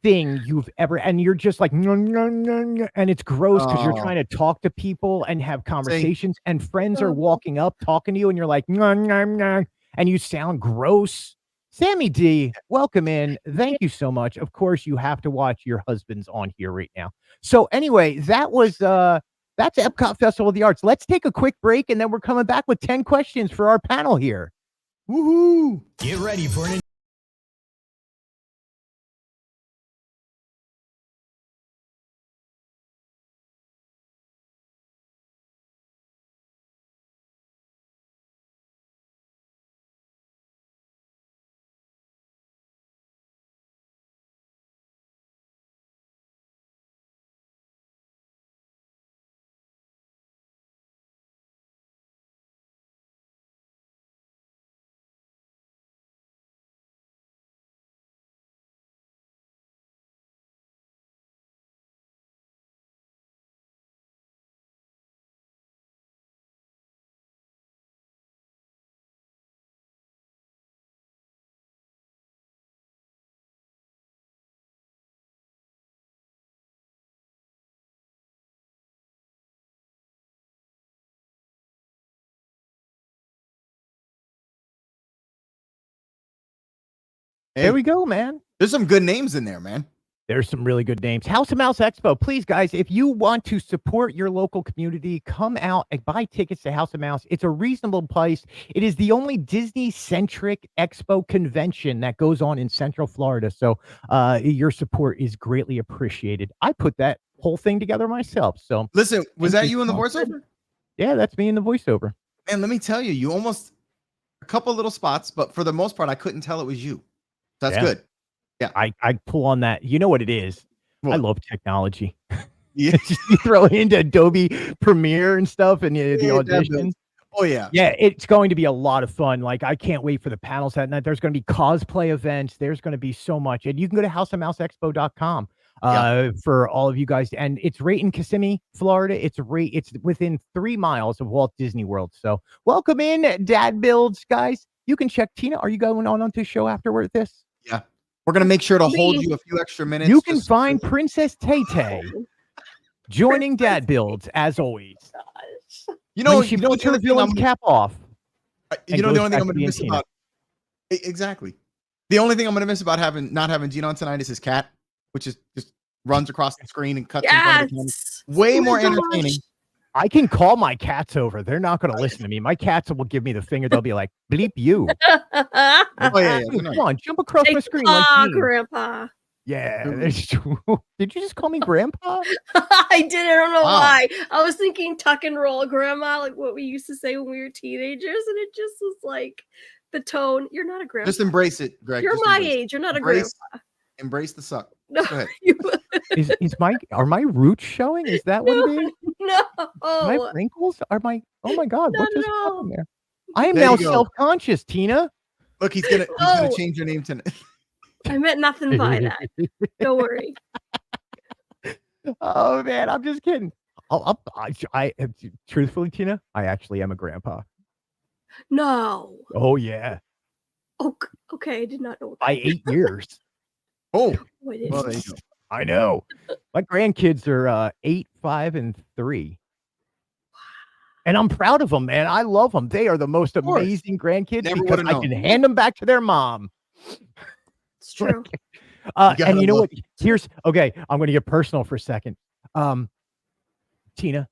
thing you've ever, and you're just like, and it's gross because you're trying to talk to people and have conversations, and friends are walking up talking to you, and you're like, and you sound gross. Sammy D, welcome in. Thank you so much. Of course, you have to watch your husband's on here right now. So anyway, that's Epcot Festival of the Arts. Let's take a quick break, and then we're coming back with 10 questions for our panel here. Woohoo! Get ready for an There we go, man. There's some good names in there, man. There's some really good names. House of Mouse Expo. Please, guys, if you want to support your local community, come out and buy tickets to House of Mouse. It's a reasonable price. It is the only Disney-centric expo convention that goes on in Central Florida. So your support is greatly appreciated. I put that whole thing together myself. So listen, was that you in the voiceover? Yeah, that's me in the voiceover. And let me tell you, you almost a couple little spots, but for the most part, I couldn't tell it was you. That's good. Yeah, I pull on that. You know what it is? What? I love technology. Yeah, You throw it into Adobe Premiere and stuff, and the audition. Oh yeah, yeah. It's going to be a lot of fun. Like I can't wait for the panels that night. There's going to be cosplay events. There's going to be so much, and you can go to houseofmouseexpo.com for all of you guys. And it's right in Kissimmee, Florida. It's within 3 miles of Walt Disney World. So welcome in, Dad Builds, guys. You can check Tina. Are you going on to the show afterward this? Yeah. We're going to make sure to hold you a few extra minutes. You can find Princess Tay-Tay joining Dad Builds, as always. You know, she puts her villain's cap off. You know, the only thing I'm going to miss about... Exactly. The only thing I'm going to miss about not having Gene on tonight is his cat, which is just runs across the screen and cuts in front of the camera. Way more entertaining. I can call my cats over. They're not going to listen to me. My cats will give me the finger. They'll be like, bleep you. Oh, yeah. Come on, jump across my screen. Like Grandpa. Yeah, that's true. Did you just call me Grandpa? I did. I don't know why. I was thinking tuck and roll Grandma, like what we used to say when we were teenagers. And it just was like the tone. You're not a grandpa. Just embrace it, Greg. You're my age. You're not a grandpa. Embrace the suck. No, go ahead. Are my roots showing? Is that what it is? No. My wrinkles are my. Oh my God! What just happened there? I am there now self-conscious, Tina. Look, he's gonna change your name tonight. I meant nothing by that. Don't worry. Oh man, I'm just kidding. I truthfully, Tina, I actually am a grandpa. No. Oh yeah. Oh, okay. I did not know that. By 8 years. Oh. Well, there you go. I know. My grandkids are 8, 5, and 3. And I'm proud of them, man. I love them. They are the most amazing grandkids because I can hand them back to their mom. It's true. And you know what? Okay. I'm going to get personal for a second. Tina,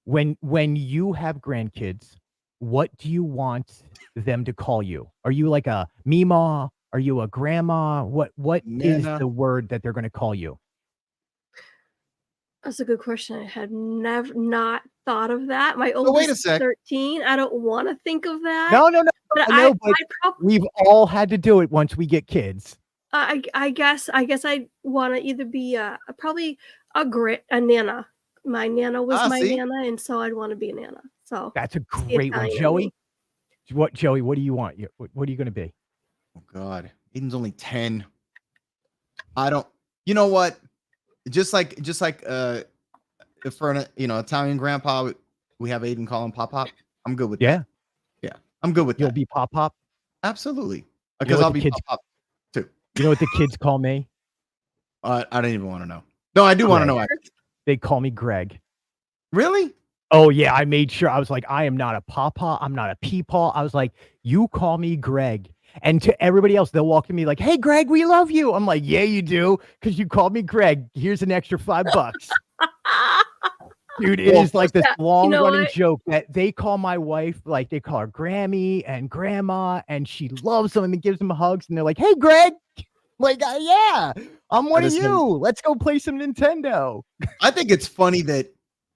when you have grandkids, what do you want them to call you? Are you like a Meemaw? Are you a grandma? What is the word that they're going to call you? That's a good question. I had not thought of that. My oldest is 13. I don't want to think of that. No. But we've all had to do it once we get kids. I guess I want to either be probably a nana. My nana was my nana, and so I'd want to be a nana. So that's a great one, Joey. Joey? What do you want? What are you going to be? Oh God, Aiden's only 10. I don't. You know what? Just like for an Italian grandpa, we have Aiden call him Pop Pop. I'm good with that. Yeah, I'm good with that. You'll be Pop Pop? Absolutely. Because I'll be Pop Pop too. You know what the kids call me? I don't even want to know. No, I do want to know. They call me Greg. Really? Oh yeah, I made sure. I was like, I am not a Papa. I'm not a Peepaw. I was like, you call me Greg. And to everybody else, they'll walk to me like, hey, Greg, we love you. I'm like, yeah, you do. Because you called me Greg. Here's an extra $5. Dude, it is like this long running joke that they call my wife, like they call her Grammy and Grandma, and she loves them and gives them hugs. And they're like, hey, Greg. Like, yeah, I'm one of you. Let's go play some Nintendo. I think it's funny that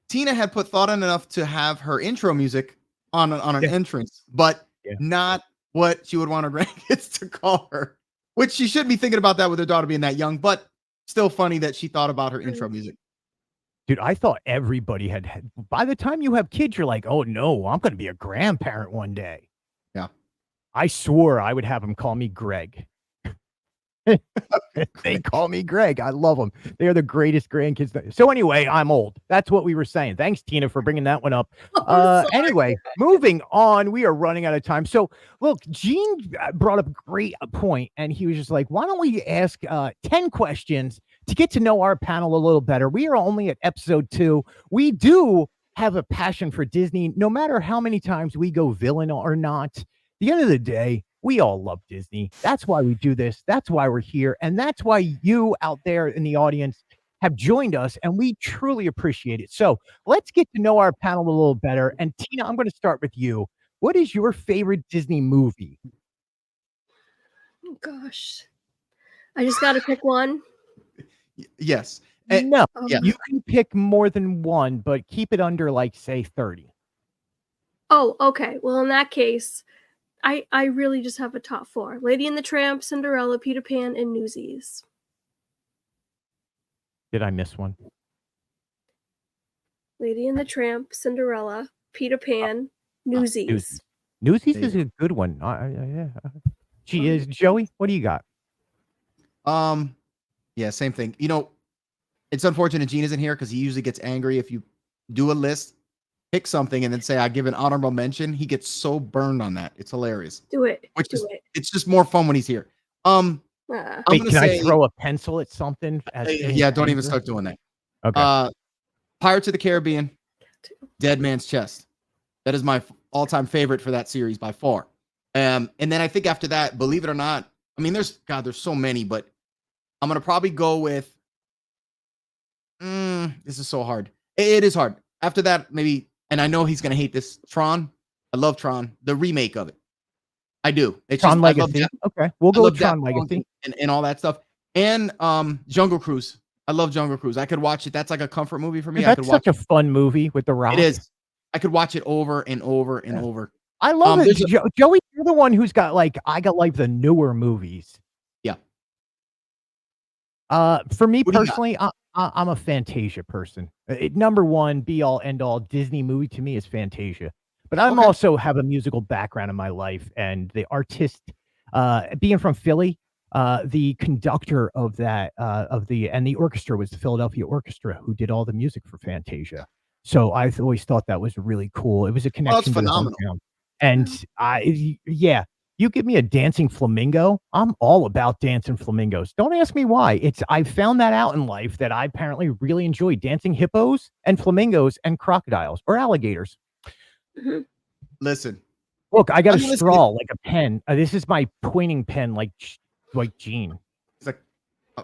Tina had put thought in enough to have her intro music on an entrance, but not what she would want her grandkids to call her, which she should be thinking about that with her daughter being that young, but still funny that she thought about her intro music. Dude, I thought everybody had, by the time you have kids, you're like, oh no, I'm going to be a grandparent one day. Yeah. I swore I would have them call me Greg. They call me Greg. I love them. They are the greatest grandkids. So anyway, I'm old. That's what we were saying. Thanks, Tina, for bringing that one up. Anyway, moving on. We are running out of time. So look, Gene brought up a great point, and he was just like, why don't we ask 10 questions to get to know our panel a little better? We are only at episode 2. We do have a passion for Disney, no matter how many times we go villain or not. At the end of the day, We all love Disney. That's why we do this. That's why we're here. And that's why you out there in the audience have joined us, and we truly appreciate it. So let's get to know our panel a little better. And Tina, I'm going to start with you. What is your favorite Disney movie? Oh, gosh. I just got to pick one. Yes. No, yeah. you can pick more than one, but keep it under, like, say, 30. Oh, okay. Well, in that case, I really just have a top 4. Lady and the Tramp, Cinderella, Peter Pan, and Newsies. Did I miss one? Lady and the Tramp, Cinderella, Peter Pan, Newsies. Newsies is a good one. Yeah. She is. Joey, what do you got? Yeah, same thing. You know, it's unfortunate Gene isn't here because he usually gets angry if you do a list, pick something, and then say I give an honorable mention. He gets so burned on that. It's hilarious. Do it. It's just more fun when he's here. Wait, can I throw a pencil at something? Yeah, don't even start doing that. Okay. Pirates of the Caribbean, Dead Man's Chest. That is my all-time favorite for that series by far. And then I think after that, believe it or not, I mean, there's so many, but I'm gonna probably go with. This is so hard. It is hard. After that, maybe, and I know he's gonna hate this. Tron. I love Tron. The remake of it. I do. It's Tron just, Legacy. Okay, we'll go with Tron Legacy and all that stuff. And Jungle Cruise. I love Jungle Cruise. I could watch it. That's like a comfort movie for me. That's I could watch such a fun movie with The Rock. It is. I could watch it over and over and over. I love it. Joey, you're the one who's got I got the newer movies. Yeah. For me personally, I'm a Fantasia person. Number one, be all end all Disney movie to me is Fantasia. But I'm also have a musical background in my life, and the artist, being from Philly, the conductor of that and the orchestra was the Philadelphia Orchestra, who did all the music for Fantasia. So I always thought that was really cool. It was a connection to the hometown. And you give me a dancing flamingo, I'm all about dancing flamingos. Don't ask me why. I found that out in life that I apparently really enjoy dancing hippos and flamingos and crocodiles or alligators. Listen, look, I got a straw like a pen. This is my pointing pen, like Gene. It's like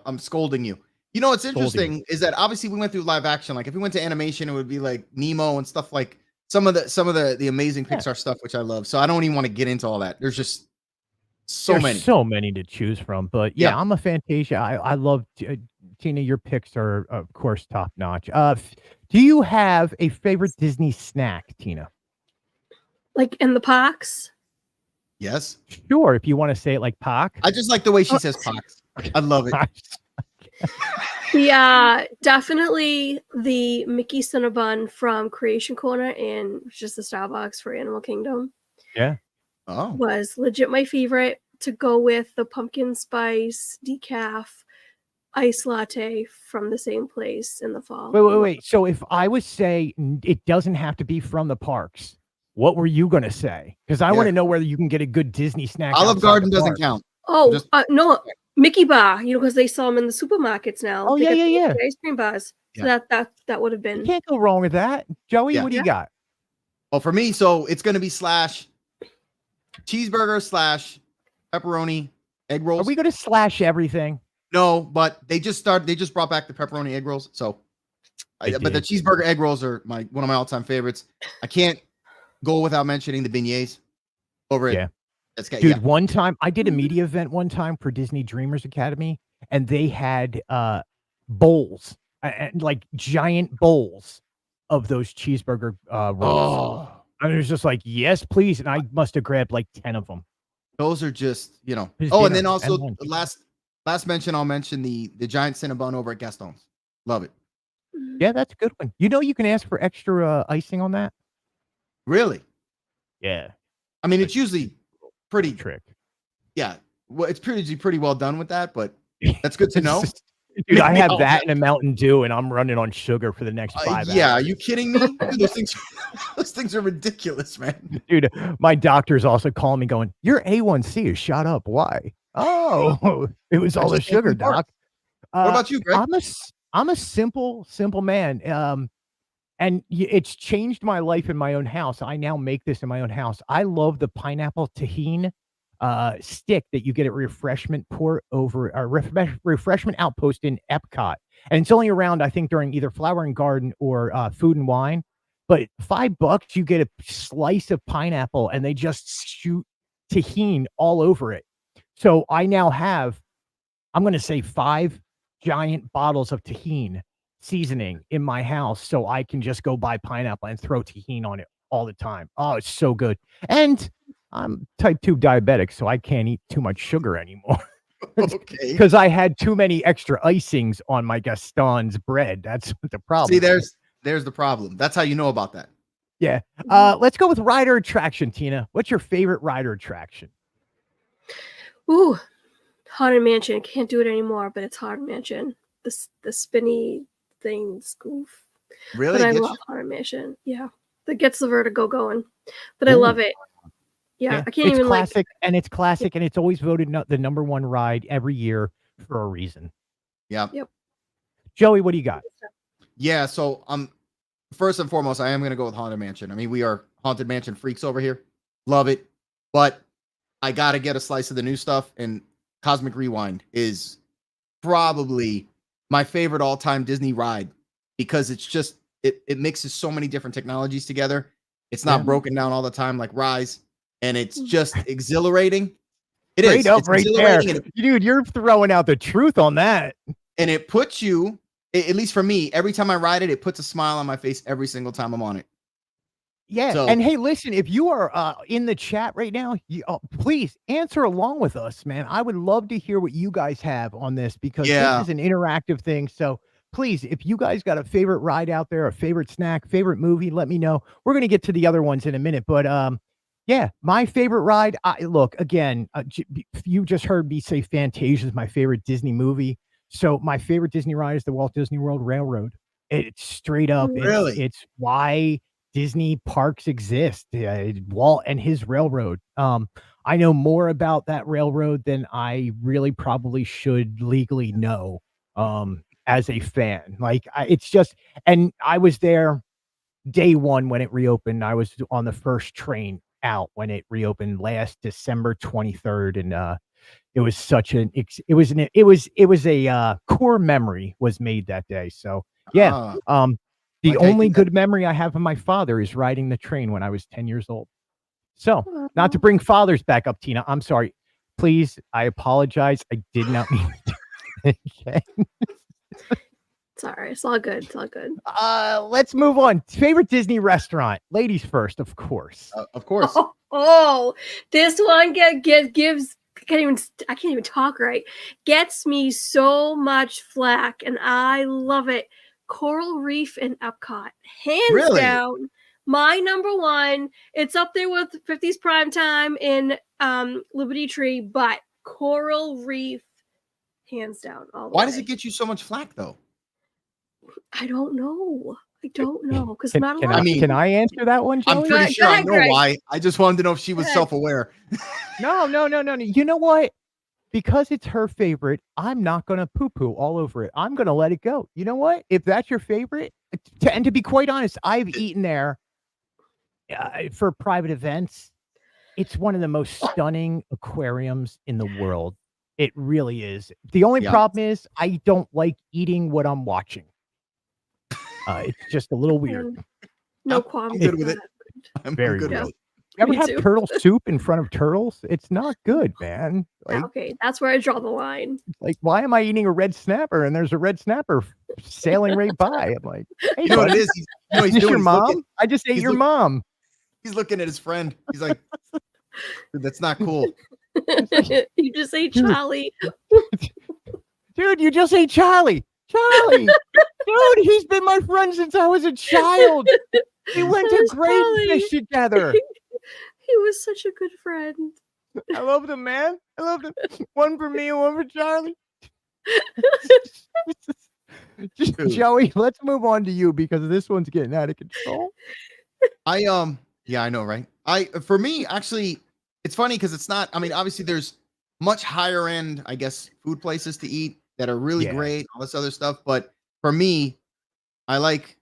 I'm scolding you. You know what's interesting is that obviously we went through live action. Like if we went to animation, it would be like Nemo and stuff like some of the amazing Pixar stuff, which I love. So I don't even want to get into all that. There's just so many to choose from. But yeah, I'm a Fantasia. I love Tina. Your picks are of course top notch. Do you have a favorite Disney snack, Tina? Like in the parks? Yes. Sure, if you want to say it like Pac. I just like the way she says Pacs. I love it. Yeah, definitely the Mickey Cinnabon from Creation Corner and just the Starbucks for Animal Kingdom. Yeah. Oh. Was legit my favorite, to go with the pumpkin spice decaf ice latte from the same place in the fall. Wait. So if I would say it doesn't have to be from the parks, what were you going to say? Because I want to know whether you can get a good Disney snack. Olive Garden doesn't count. Oh, no. Mickey Bar, because they sell them in the supermarkets now. Oh, yeah. Ice cream bars. So that would have been. You can't go wrong with that. Joey, what do you got? Well, for me, so it's going to be /cheeseburger /pepperoni egg rolls. Are we going to slash everything? No, but they just brought back the pepperoni egg rolls. So, but the cheeseburger egg rolls are one of my all-time favorites. I can't go without mentioning the beignets over it. Yeah. Dude, one time I did a media event one time for Disney Dreamers Academy, and they had bowls, and like giant bowls of those cheeseburger rolls. And it was just like, yes, please. And I must have grabbed like 10 of them. Those are just, and then also last mention, I'll mention the giant Cinnabon over at Gaston's. Love it. Yeah, that's a good one. You can ask for extra icing on that. Really? Yeah. I mean, it's usually pretty trick. Yeah. Well, it's pretty well done with that, but that's good to know. Dude, I have that in a Mountain Dew, and I'm running on sugar for the next 5 hours. Yeah, are you kidding me? Dude, those things are ridiculous, man. Dude, my doctor's also calling me going, your A1C is shot up. Why? Oh, it was all the sugar, doc. What about you, Greg? I'm a simple man. And it's changed my life in my own house. I now make this in my own house. I love the pineapple tahini stick that you get at refreshment port over a refreshment outpost in Epcot. And it's only around, I think, during either Flower and Garden or Food and Wine. But $5, you get a slice of pineapple and they just shoot tahini all over it. So I now have, I'm going to say 5 giant bottles of tahini seasoning in my house so I can just go buy pineapple and throw tahini on it all the time. Oh, it's so good. And I'm type 2 diabetic, so I can't eat too much sugar anymore. Okay. Because I had too many extra icings on my Gaston's bread. That's what the problem. See, there's the problem. That's how you know about that. Yeah. Let's go with rider attraction, Tina. What's your favorite rider attraction? Ooh, Haunted Mansion. Can't do it anymore, but it's Haunted Mansion. The spinny things. Oof. Really? But I love Haunted Mansion. Yeah. That gets the vertigo going. But I love it. Yeah. I can't it's even classic, and it's classic, and it's always voted the number 1 ride every year for a reason. Yeah. Yep. Joey, what do you got? Yeah, so first and foremost, I am going to go with Haunted Mansion. I mean, we are Haunted Mansion freaks over here. Love it. But I got to get a slice of the new stuff, and Cosmic Rewind is probably my favorite all-time Disney ride because it's just it mixes so many different technologies together. It's not broken down all the time like Rise, and it's just exhilarating. It is. Up it's right there. Dude, you're throwing out the truth on that. And it puts you, at least for me, every time I ride it, it puts a smile on my face every single time I'm on it. Yeah. So, and hey, listen, if you are in the chat right now, please answer along with us, man. I would love to hear what you guys have on this because this is an interactive thing. So please, if you guys got a favorite ride out there, a favorite snack, favorite movie, let me know. We're going to get to the other ones in a minute, but yeah, my favorite ride. Look, again, you just heard me say Fantasia is my favorite Disney movie. So my favorite Disney ride is the Walt Disney World Railroad. It's straight up. Really? It's why Disney parks exist. Walt and his railroad. I know more about that railroad than I really probably should legally know as a fan. Like it's just, and I was there day one when it reopened. I was on the first train out when it reopened last December 23rd. And it was such it was a core memory was made that day. So yeah. The only good memory I have of my father is riding the train when I was 10 years old. So not to bring fathers back up, Tina. I'm sorry. Please, I apologize. I did not mean to. Okay. It's all right. It's all good. It's all good. Let's move on. Favorite Disney restaurant. Ladies first, of course. Of course. Oh, this one gives I can't even talk right. Gets me so much flack, and I love it. Coral Reef in Epcot, hands down, my number one. It's up there with 50s Primetime in Liberty Tree, but Coral Reef, hands down. Why does it get you so much flack, though? I don't know. Because not a lot. Can I answer that one, Joey? I'm pretty sure I know why. I just wanted to know if she was self-aware. No. You know what? Because it's her favorite, I'm not going to poo-poo all over it. I'm going to let it go. You know what? If that's your favorite, and to be quite honest, I've eaten there for private events. It's one of the most stunning aquariums in the world. It really is. The only problem is I don't like eating what I'm watching. It's just a little weird. No qualms. I'm good with it. I'm very good with it. You ever have turtle soup in front of turtles? It's not good, man. Like, okay, that's where I draw the line. Like, why am I eating a red snapper and there's a red snapper sailing right by? I'm like, hey, you know what it is? He's doing your mom? I just ate your mom. He's looking at his friend. He's like, dude, that's not cool. You just ate Charlie. Dude, you just ate Charlie. Charlie. Dude, he's been my friend since I was a child. We went to grade fish together. He was such a good friend. I loved him, man. I loved him. One for me and one for Charlie. Joey, let's move on to you because this one's getting out of control. Yeah, I know, right? For me, actually, it's funny because it's not, I mean, obviously there's much higher end, I guess, food places to eat that are really great, all this other stuff. But for me, I like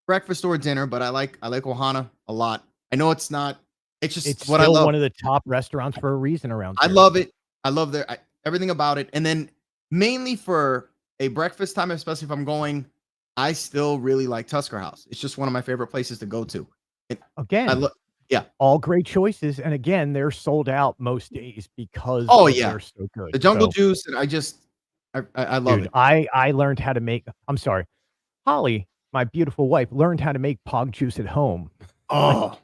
breakfast or dinner, but I like Ohana a lot. I know it's not It's just It's what I still love. one of the top restaurants for a reason around I here. love it. I love everything about it. And then mainly for a breakfast time, especially if I'm going, I still really like Tusker House. It's just one of my favorite places to go to. And I Again, love, yeah. all great choices, and again, they're sold out most days because Oh yeah, they're so good. the Jungle So, Juice, and I love dude, it. I learned how to make. I'm sorry, Holly, my beautiful wife, learned how to make pog juice at home. Oh,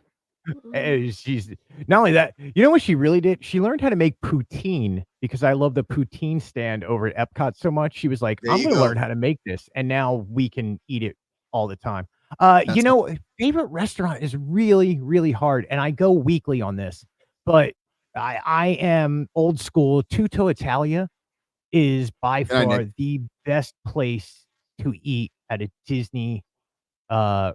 She's not only that, you know what she really did? She learned how to make poutine because I love the poutine stand over at Epcot so much. She was like, there I'm you going to go. learn how to make this. And now we can eat it all the time. That's Favorite restaurant is really, really hard. And I go weekly on this, but I am old school. Tutto Italia is by good night, far Nick. the best place to eat at a Disney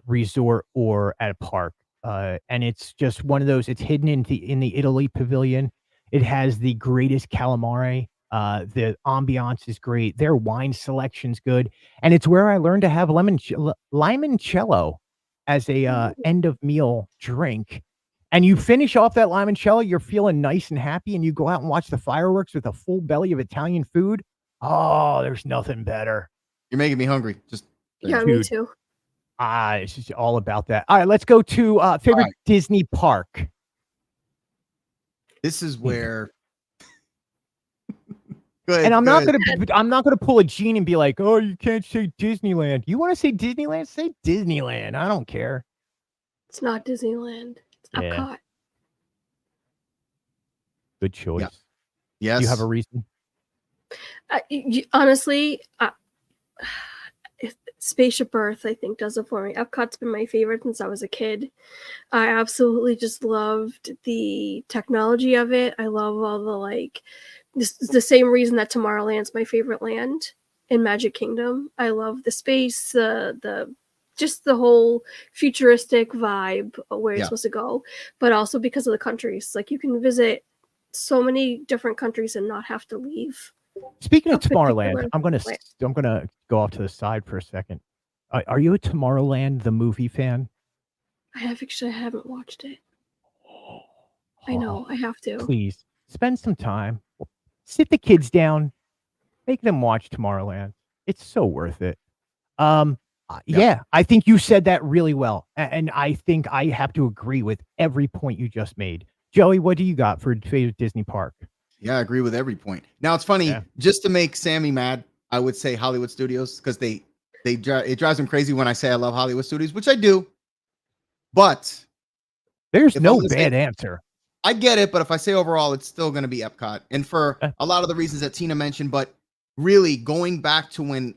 resort or at a park. And it's just one of those. It's hidden in the Italy pavilion. It has the greatest calamari. The ambiance is great. Their wine selection's good, and it's where I learned to have limoncello as a end of meal drink. And you finish off that limoncello, you're feeling nice and happy, and you go out and watch the fireworks with a full belly of Italian food. Oh, there's nothing better. You're making me hungry. Just Yeah, me Dude. too. It's just all about that. All right, let's go to favorite right. Disney park. this is where. Go ahead, And I'm go not ahead. gonna pull a Gene and be like, oh, you can't say Disneyland. You want to say Disneyland? Say Disneyland. I don't care. It's not Disneyland. It's Yeah. Epcot. Good choice. Yeah. Yes. Do you have a reason? Honestly, Spaceship Earth, I think, does it for me. Epcot's been my favorite since I was a kid. I absolutely just loved the technology of it. I love all the this is the same reason that Tomorrowland's my favorite land in Magic Kingdom. I love the space, the just the whole futuristic vibe of where it's supposed to go, but also because of the countries. Like you can visit so many different countries and not have to leave. Speaking of A particular Tomorrowland, I'm gonna go off to the side for a second. Are you a Tomorrowland the movie fan? I haven't watched it. I know, I have to. Please spend some time. Sit the kids down. Make them watch Tomorrowland. It's so worth it. Yeah, I think you said that really well. And I think I have to agree with every point you just made. Joey, what do you got for favorite Disney park? Yeah, I agree with every point. Now it's funny, just to make Sammy mad, I would say Hollywood Studios because it drives him crazy when I say I love Hollywood Studios, which I do. But there's no bad answer. I get it, but if I say overall, it's still going to be Epcot, and for a lot of the reasons that Tina mentioned. But really, going back to when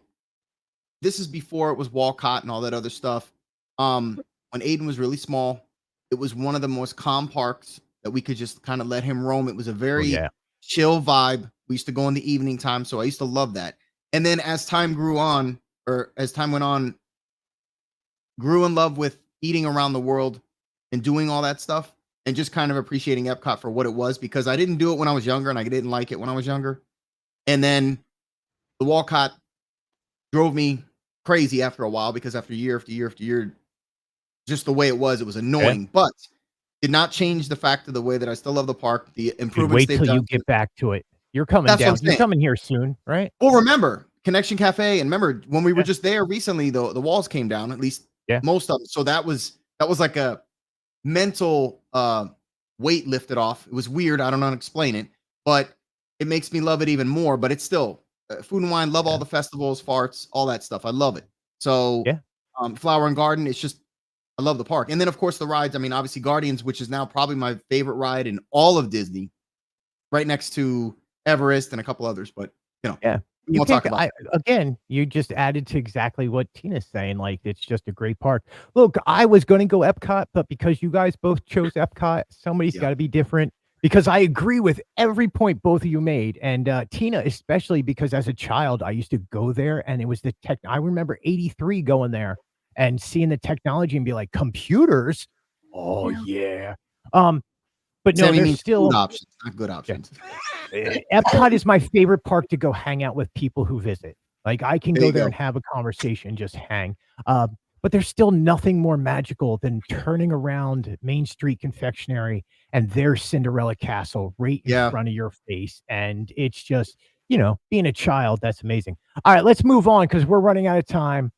this is before it was Walcott and all that other stuff. When Aiden was really small, it was one of the most calm parks that we could just kind of let him roam. It was a very chill vibe. We used to go in the evening time, so I used to love that. And then as time grew on, or as time went on, grew in love with eating around the world and doing all that stuff and just kind of appreciating Epcot for what it was, because I didn't do it when I was younger and I didn't like it when I was younger. And then the Walcott drove me crazy after a while, because after year after year after year, just the way it was annoying, but did not change the fact of the way that I still love the park. The improvements wait till you get back to it. You're coming down. You're coming here soon, right? Well, remember Connection Cafe, and remember when we were just there recently, the walls came down, at least most of them. So that was like a mental weight lifted off. It was weird. I don't know how to explain it, but it makes me love it even more. But it's still Food and Wine. Love all the festivals, farts, all that stuff. I love it. So Flower and Garden. It's just, I love the park. And then of course the rides. I mean, obviously Guardians, which is now probably my favorite ride in all of Disney, right next to Everest and a couple others. But we'll talk about again, you just added to exactly what Tina's saying. Like, it's just a great park. Look, I was going to go Epcot, but because you guys both chose Epcot, somebody's got to be different, because I agree with every point both of you made. And Tina, especially because as a child, I used to go there, and it was the tech. I remember 83 going there and seeing the technology and be like, computers. Oh yeah. But no, there's still good options, not good options. Epcot is my favorite park to go hang out with people who visit. Like, I can go there and have a conversation, just hang. But but there's still nothing more magical than turning around Main Street Confectionery and their Cinderella Castle right in front of your face. And it's just, being a child, that's amazing. All right, let's move on because we're running out of time.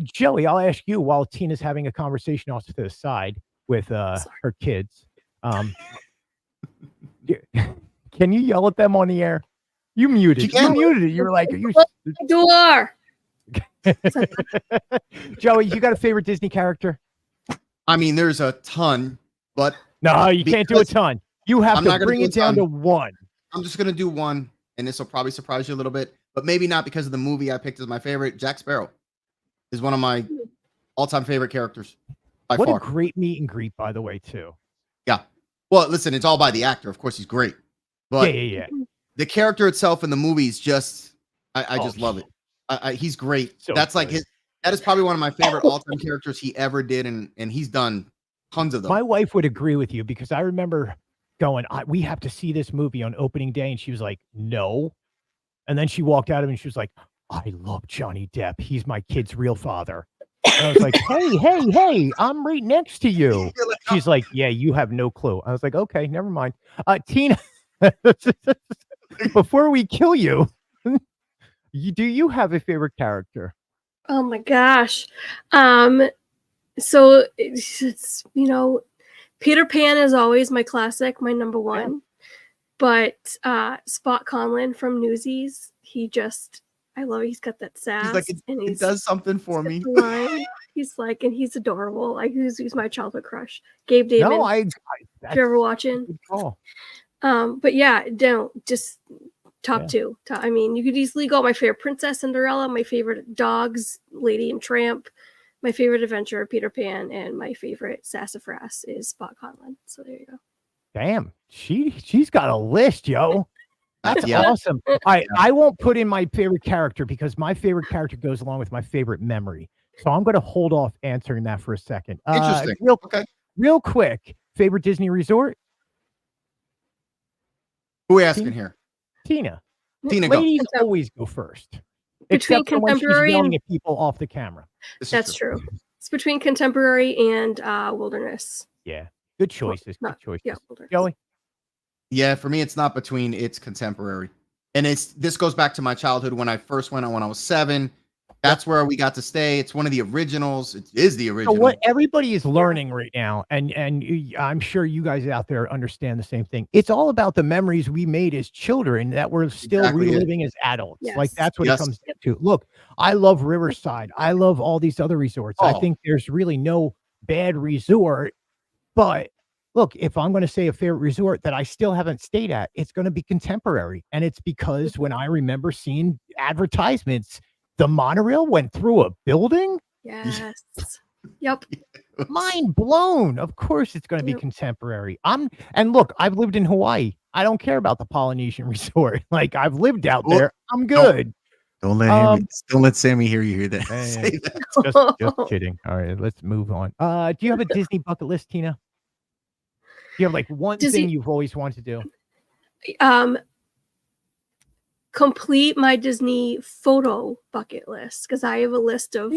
Joey, I'll ask you while Tina's having a conversation off to the side with her kids. Can you yell at them on the air? You muted. You muted it. You were like, door. Joey, you got a favorite Disney character? I mean, there's a ton, but no, you can't do a ton. You have to bring it down to one. I'm just gonna do one, and this will probably surprise you a little bit, but maybe not because of the movie I picked as my favorite. Jack Sparrow is one of my all-time favorite characters by far. What a great meet and greet, by the way, too. Yeah. Well, listen, it's all by the actor. Of course, he's great, but the character itself in the movie is just, I just love it. He's great. So that's good. That is probably one of my favorite all-time characters he ever did, and he's done tons of them. My wife would agree with you because I remember going, we have to see this movie on opening day, and she was like, no. And then she walked out of it and she was like, I love Johnny Depp. He's my kid's real father. And I was like, hey, I'm right next to you. She's like, yeah, you have no clue. I was like, okay, never mind. Tina, before we kill you, do you have a favorite character? Oh my gosh. So it's Peter Pan is always my classic, my number one. Yeah. But Spot Conlon from Newsies, I love it. He's got that sass. He's like, it does something for me. He's like, and he's adorable. Like he's my childhood crush. Gabe David. No, if you're ever watching. But yeah, just top two. I mean, you could easily go my favorite Princess Cinderella, my favorite dogs, Lady and Tramp, my favorite adventurer, Peter Pan, and my favorite sassafras is Spot Conlon. So there you go. Damn, she's got a list, yo. That's awesome. I won't put in my favorite character because my favorite character goes along with my favorite memory. So I'm going to hold off answering that for a second. Interesting. Real quick, favorite Disney resort? Who are we asking here? Tina. Ladies always go first. Between contemporary and at people off the camera. That's true. It's between contemporary and wilderness. Yeah. Good choices. Good choices. Yeah, Joey? Yeah, for me, it's not between, it's contemporary. And this goes back to my childhood when I first went when I was 7. That's where we got to stay. It's one of the originals. It is the original. So what everybody is learning right now, and I'm sure you guys out there understand the same thing. It's all about the memories we made as children that we're still reliving as adults. Yes. Like that's what it comes down to. Look, I love Riverside. I love all these other resorts. I think there's really no bad resort. But look, if I'm going to say a favorite resort that I still haven't stayed at, it's going to be contemporary. And it's because when I remember seeing advertisements, the monorail went through a building. Yes. Yep. Mind blown. Of course it's going to be contemporary. And look, I've lived in Hawaii. I don't care about the Polynesian resort. Like I've lived out there. I'm good. Don't let Sammy hear you hear that. Say that. Just kidding. All right, let's move on. Do you have a Disney bucket list, Tina? Do you have like one thing you've always wanted to do? Complete my Disney photo bucket list because I have a list of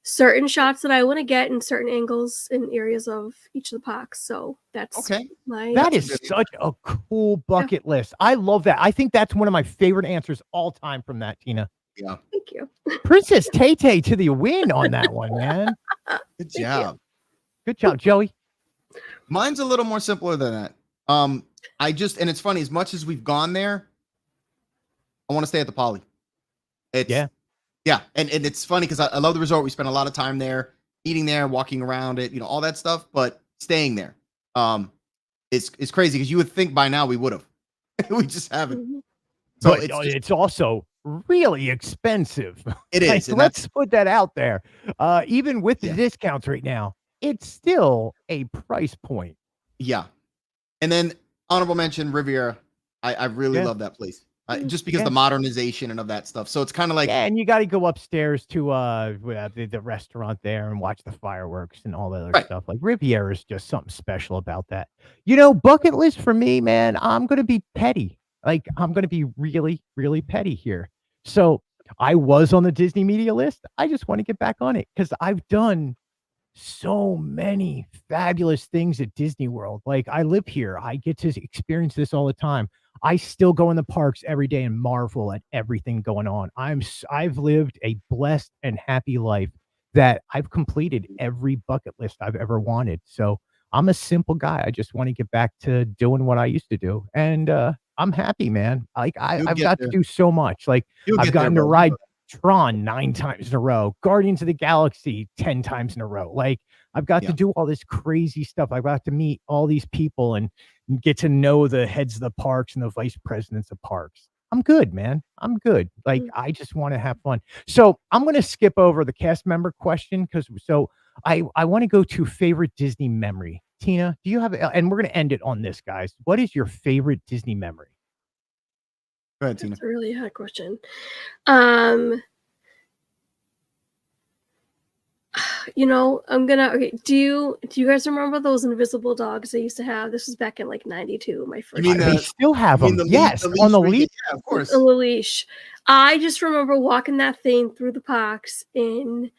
certain shots that I want to get in certain angles in areas of each of the parks. So that's that is such a cool bucket list. I love that. I think that's one of my favorite answers all time from that, Tina. Yeah. Thank you. Princess Tay-Tay to the win on that one, man. Good job. Good job, Joey. Mine's a little more simpler than that. And it's funny, as much as we've gone there, I want to stay at the Poly. Yeah. And it's funny because I love the resort. We spent a lot of time there, eating there, walking around it, all that stuff, but staying there. It's crazy because you would think by now we would have. We just haven't. So it's also really expensive. It is. Let's put that out there. Even with the discounts right now, it's still a price point. Yeah. And then honorable mention, Riviera. I really love that place. Just because the modernization and of that stuff. So it's kind of like... Yeah, and you got to go upstairs to the restaurant there and watch the fireworks and all that other stuff. Like Riviera is just something special about that. Bucket list for me, man, I'm going to be petty. Like, I'm going to be really, really petty here. So I was on the Disney media list. I just want to get back on it because I've done so many fabulous things at Disney World. Like, I live here. I get to experience this all the time. I still go in the parks every day and marvel at everything going on. I've lived a blessed and happy life that I've completed every bucket list I've ever wanted. So I'm a simple guy. I just want to get back to doing what I used to do. And I'm happy, man. Like You'll I've get got there. to do so much. Like You'll I've get there, gotten to bro. ride Tron 9 times in a row, Guardians of the Galaxy 10 times in a row. Like I've got to Yeah. do all this crazy stuff. I've got to meet all these people and get to know the heads of the parks and the vice presidents of parks. I'm good, man. I'm good. Like I just want to have fun. So I'm going to skip over the cast member question because I want to go to favorite Disney memory. Tina, do you have? And we're going to end it on this, guys. What is your favorite Disney memory? Go ahead, Tina. That's a really hard question. You know, okay. Do you guys remember those invisible dogs I used to have? This was back in like '92. My first. mean They still have them. Yes, leash on the where you leash. get- Yeah, of course. On the leash. I just remember walking that thing through the parks in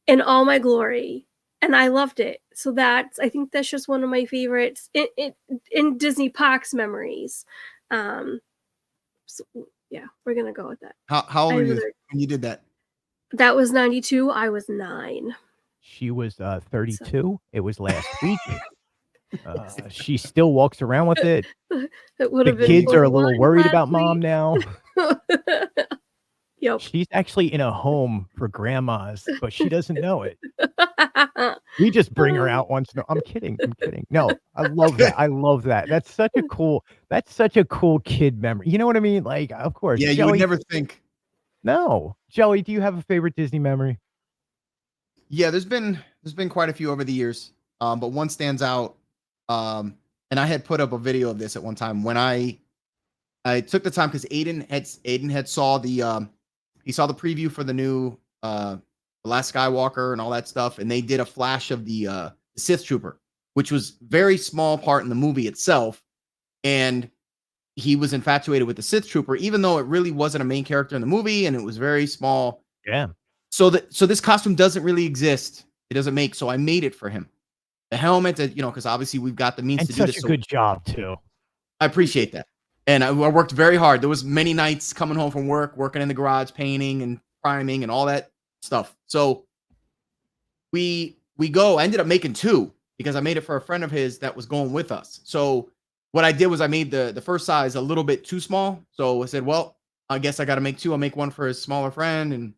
all my glory, and I loved it. So I think that's just one of my favorites in Disney parks memories. So yeah, we're gonna go with that. How old were you when you did that? That was '92. I was 9. She was 32. It was last week. She still walks around with it. It would have The been kids are a little 41 worried last about mom week. now. Yep. She's actually in a home for grandmas, but she doesn't know it. We just bring her out once in a while. I'm kidding. No, I love that. I love that. That's such a cool kid memory. You know what I mean? Like, of course. Yeah, you would never think. No. Joey, do you have a favorite Disney memory? Yeah, there's been quite a few over the years. But one stands out. And I had put up a video of this at one time when I took the time because Aiden had saw the he saw the preview for the new The Last Skywalker and all that stuff, and they did a flash of the Sith Trooper, which was very small part in the movie itself, and he was infatuated with the Sith Trooper, even though it really wasn't a main character in the movie, and it was very small. Yeah. So this costume doesn't really exist. It doesn't make. So I made it for him. The helmet, because obviously we've got the means And to do such this. a good job too. I appreciate that. And I worked very hard. There was many nights coming home from work, working in the garage, painting and priming and all that stuff. So we ended up making 2 because I made it for a friend of his that was going with us. So what I did was I made the first size a little bit too small. So I said, well, I guess I got to make 2. I'll make one for his smaller friend. And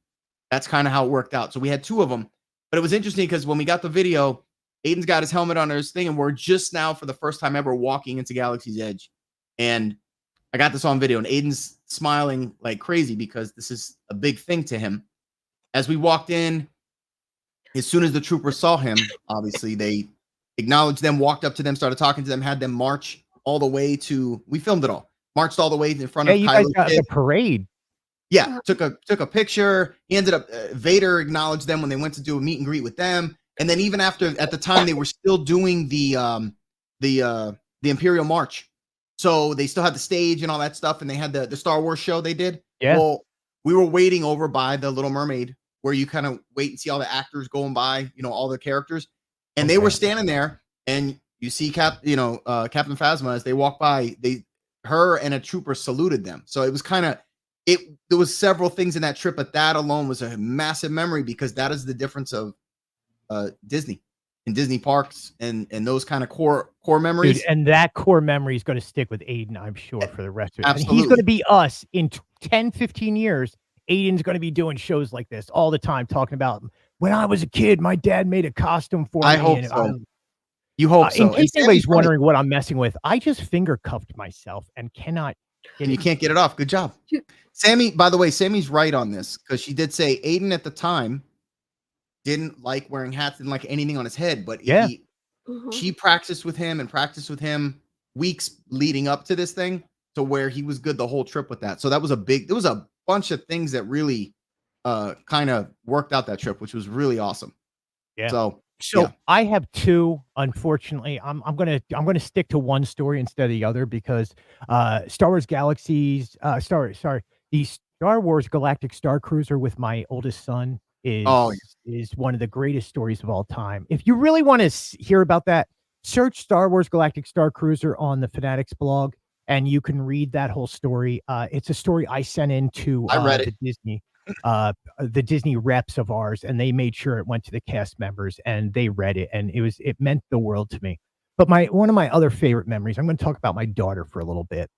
that's kind of how it worked out. So we had 2 of them. But it was interesting because when we got the video, Aiden's got his helmet on his thing, and we're just now for the first time ever walking into Galaxy's Edge. And I got this on video, and Aiden's smiling like crazy because this is a big thing to him. As we walked in, as soon as the troopers saw him, obviously they acknowledged them, walked up to them, started talking to them, had them march all the way to, we filmed it all, marched all the way in front of you guys Kylo's got kid. the parade. Yeah, took a picture. He ended up, Vader acknowledged them when they went to do a meet and greet with them. And then even after, at the time, they were still doing the Imperial March. So they still had the stage and all that stuff, and they had the Star Wars show they did. Yeah. Well, we were waiting over by the Little Mermaid, where you kind of wait and see all the actors going by, all the characters, and they were standing there, and you see Captain Phasma as they walk by. Her and a trooper saluted them. So it was kind of there was several things in that trip, but that alone was a massive memory because that is the difference of Disney and Disney parks and those kind of core memories. Dude, and that core memory is going to stick with Aiden, I'm sure, for the rest of it. Absolutely. And he's going to be us in 10, 15 years. Aiden's going to be doing shows like this all the time, talking about when I was a kid, my dad made a costume for me. I hope so. You hope so. In case anybody's wondering what I'm messing with, I just finger cuffed myself and cannot get You can't get it off. Good job. Sammy, by the way, Sammy's right on this because she did say Aiden at the time didn't like wearing hats, didn't like anything on his head, but she practiced with him weeks leading up to this thing to where he was good the whole trip with that. So there was a bunch of things that really kind of worked out that trip, which was really awesome. Yeah. So yeah. I have 2. Unfortunately, I'm gonna stick to one story instead of the other because Star Wars Galaxies. The Star Wars Galactic Star Cruiser with my oldest son is one of the greatest stories of all time. If you really want to hear about that, search Star Wars Galactic Star Cruiser on the Fanatics blog, and you can read that whole story. It's a story I sent into the Disney reps of ours, and they made sure it went to the cast members, and they read it, and it meant the world to me. But one of my other favorite memories, I'm going to talk about my daughter for a little bit.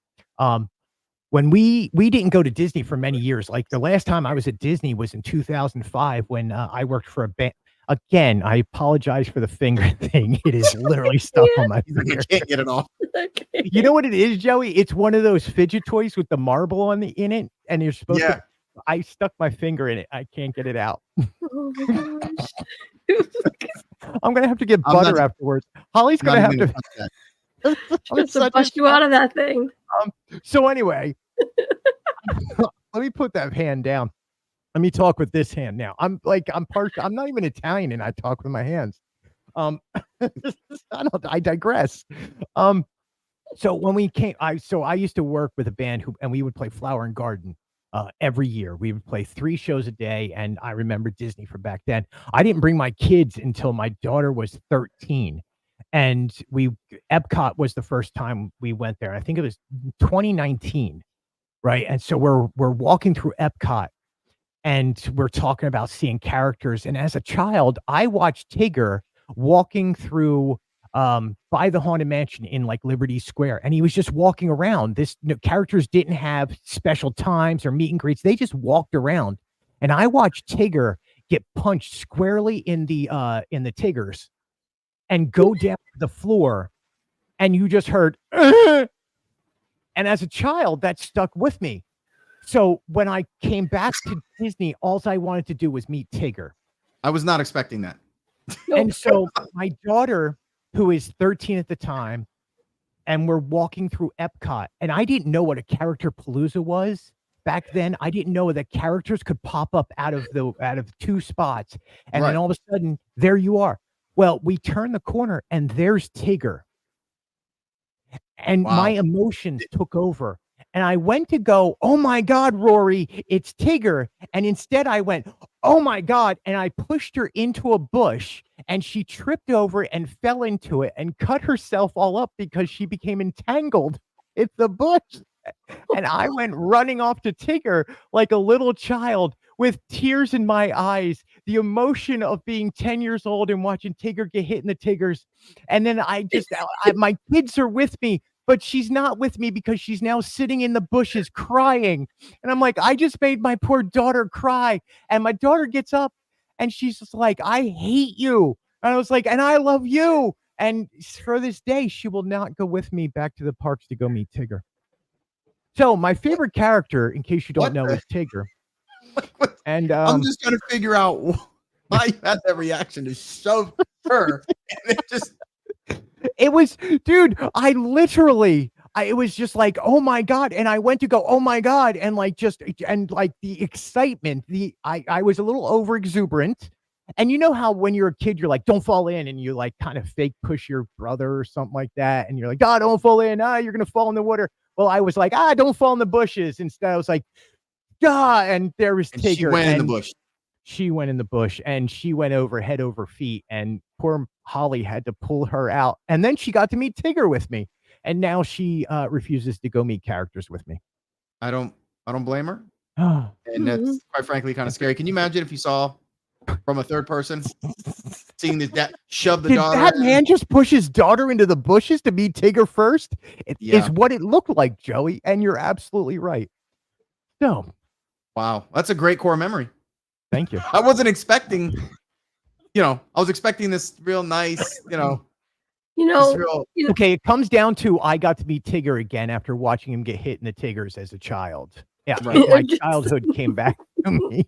When we didn't go to Disney for many years. Like the last time I was at Disney was in 2005 when I worked for a band. Again, I apologize for the finger thing. It is literally stuck on my finger. I can't get it off. You know what it is, Joey? It's one of those fidget toys with the marble in it, and you're supposed to. I stuck my finger in it. I can't get it out. Oh my gosh. I'm gonna have to get butter afterwards. Holly's gonna have to. Just to bust you out of that thing. So anyway, let me put that hand down. Let me talk with this hand now. I'm not even Italian, and I talk with my hands. I digress. So when we came, I used to work with a band and we would play Flower and Garden every year. We would play 3 shows a day, and I remember Disney from back then. I didn't bring my kids until my daughter was 13, and Epcot was the first time we went there. I think it was 2019, right? And so we're walking through Epcot, and we're talking about seeing characters. And as a child, I watched Tigger walking through by the Haunted Mansion in like Liberty Square, and he was just walking around. Characters didn't have special times or meet and greets. They just walked around, and I watched Tigger get punched squarely in the Tiggers and go down to the floor, and you just heard and as a child that stuck with me. So when I came back to Disney, all I wanted to do was meet Tigger. I was not expecting that. And so my daughter, who is 13 at the time, and we're walking through Epcot, and I didn't know what a character palooza was back then. I didn't know that characters could pop up out of 2 spots, and then all of a sudden there you are. Well, we turn the corner and there's Tigger, and my emotions took over. And I went to go, oh my God, Rory, it's Tigger. And instead I went, oh my God. And I pushed her into a bush, and she tripped over and fell into it and cut herself all up because she became entangled in the bush. And I went running off to Tigger like a little child with tears in my eyes, the emotion of being 10 years old and watching Tigger get hit in the Tiggers. And then my kids are with me, but she's not with me because she's now sitting in the bushes crying. And I'm like, I just made my poor daughter cry. And my daughter gets up and she's just like, I hate you. And I was like, and I love you. And for this day, she will not go with me back to the parks to go meet Tigger. So my favorite character, in case you don't know, is Tigger. And I'm just trying to figure out why you had that reaction to shove her. And it was, dude, it was just like, oh my God. And I went to go, oh my God. And the excitement, I was a little over exuberant. And you know how when you're a kid, you're like, don't fall in. And you like kind of fake push your brother or something like that. And you're like, God, don't fall in. You're going to fall in the water. Well, I was like, don't fall in the bushes. Instead, I was like, God. And there was Tigger. She went in the bush. She went in the bush, and she went over head over feet, and poor Holly had to pull her out. And then she got to meet Tigger with me, and now she refuses to go meet characters with me. I don't blame her. And that's quite frankly kind of scary. Can you imagine if you saw from a third person seeing that shove the daughter? That man just push his daughter into the bushes to meet Tigger first? Is what it looked like, Joey, and you're absolutely right. So, wow, that's a great core memory. Thank you. I wasn't expecting, I was expecting this real nice, okay, it comes down to I got to meet Tigger again after watching him get hit in the Tiggers as a child. Yeah, right. My childhood came back to me.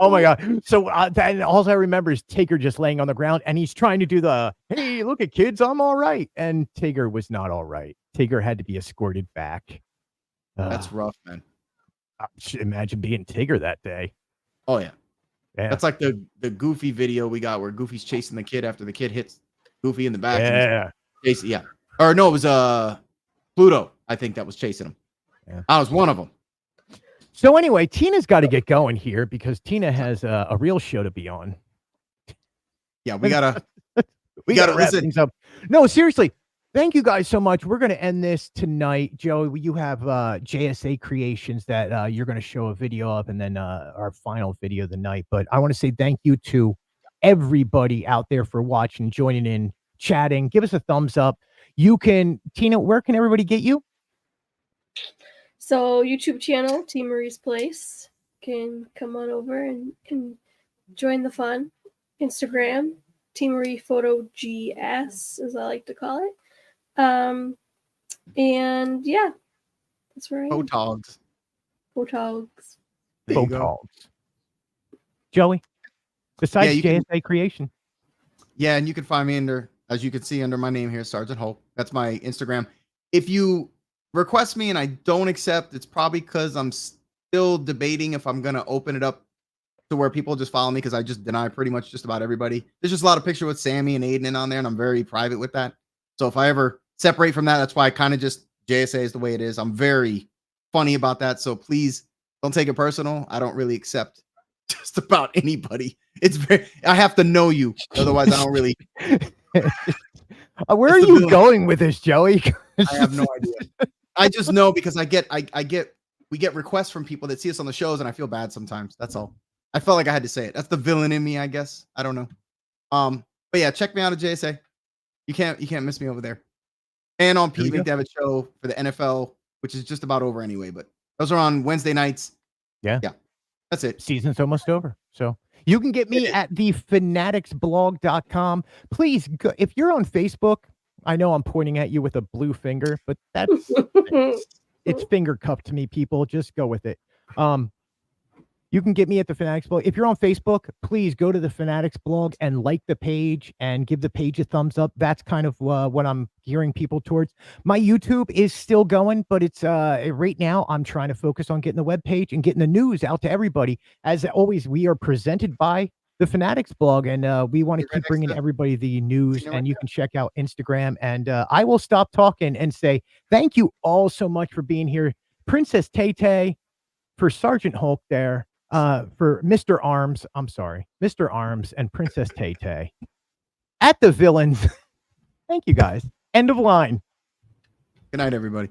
Oh my God. So then all I remember is Tigger just laying on the ground, and he's trying to do the, hey, look at kids, I'm all right. And Tigger was not all right. Tigger had to be escorted back. That's rough, man. Imagine being Tigger that day. Oh yeah. That's like the Goofy video we got where Goofy's chasing the kid after the kid hits Goofy in the back. Yeah. Or no, it was Pluto, I think, that was chasing him. Yeah. I was one of them. So anyway, Tina's got to get going here because Tina has a real show to be on. Yeah, we gotta wrap listen. things up. No, seriously. Thank you guys so much. We're going to end this tonight. Joey, you have JSA Creations that you're going to show a video of, and then our final video of the night. But I want to say thank you to everybody out there for watching, joining in, chatting. Give us a thumbs up. You can, Tina, where can everybody get you? So YouTube channel, T Marie's Place. Can come on over and join the fun. Instagram, T Marie Photo GS, as I like to call it. And yeah, that's where I am. Photogs. Photogs. There you go. Joey, besides Yeah, JSA Creation. Yeah, and you can find me under, as you can see under my name here, Sergeant Hulk. That's my Instagram. If you request me and I don't accept, it's probably because I'm still debating if I'm going to open it up to where people just follow me, because I just deny pretty much just about everybody. There's just a lot of pictures with Sammy and Aiden on there, and I'm very private with that. So if I ever separate from that, that's why I kind of just, JSA is the way it is. I'm very funny about that. So please don't take it personal. I don't really accept just about anybody. It's very, I have to know you. Otherwise I don't really. Where are you going with this, Joey? I have no idea. I just know because we get requests from people that see us on the shows, and I feel bad sometimes. That's all. I felt like I had to say it. That's the villain in me, I guess. I don't know. But yeah, check me out at JSA. You can't miss me over there. And on Pete McDevitt show for the NFL, which is just about over anyway, but those are on Wednesday nights. Yeah. That's it. Season's almost over. So you can get me at thefanaticsblog.com. Please go, if you're on Facebook, I know I'm pointing at you with a blue finger, but that's it's finger cupped to me, people. Just go with it. You can get me at the Fanatics blog. If you're on Facebook, please go to the Fanatics blog and like the page and give the page a thumbs up. That's kind of what I'm gearing people towards. My YouTube is still going, but it's right now I'm trying to focus on getting the web page and getting the news out to everybody. As always, we are presented by the Fanatics blog, and we want to keep bringing everybody the news. And you can check out Instagram. And I will stop talking and say thank you all so much for being here, Princess Tay, for Sergeant Hulk there. For Mr. Arms, I'm sorry, Mr. Arms and Princess Tay at the Villains. Thank you guys. End of line. Good night, everybody.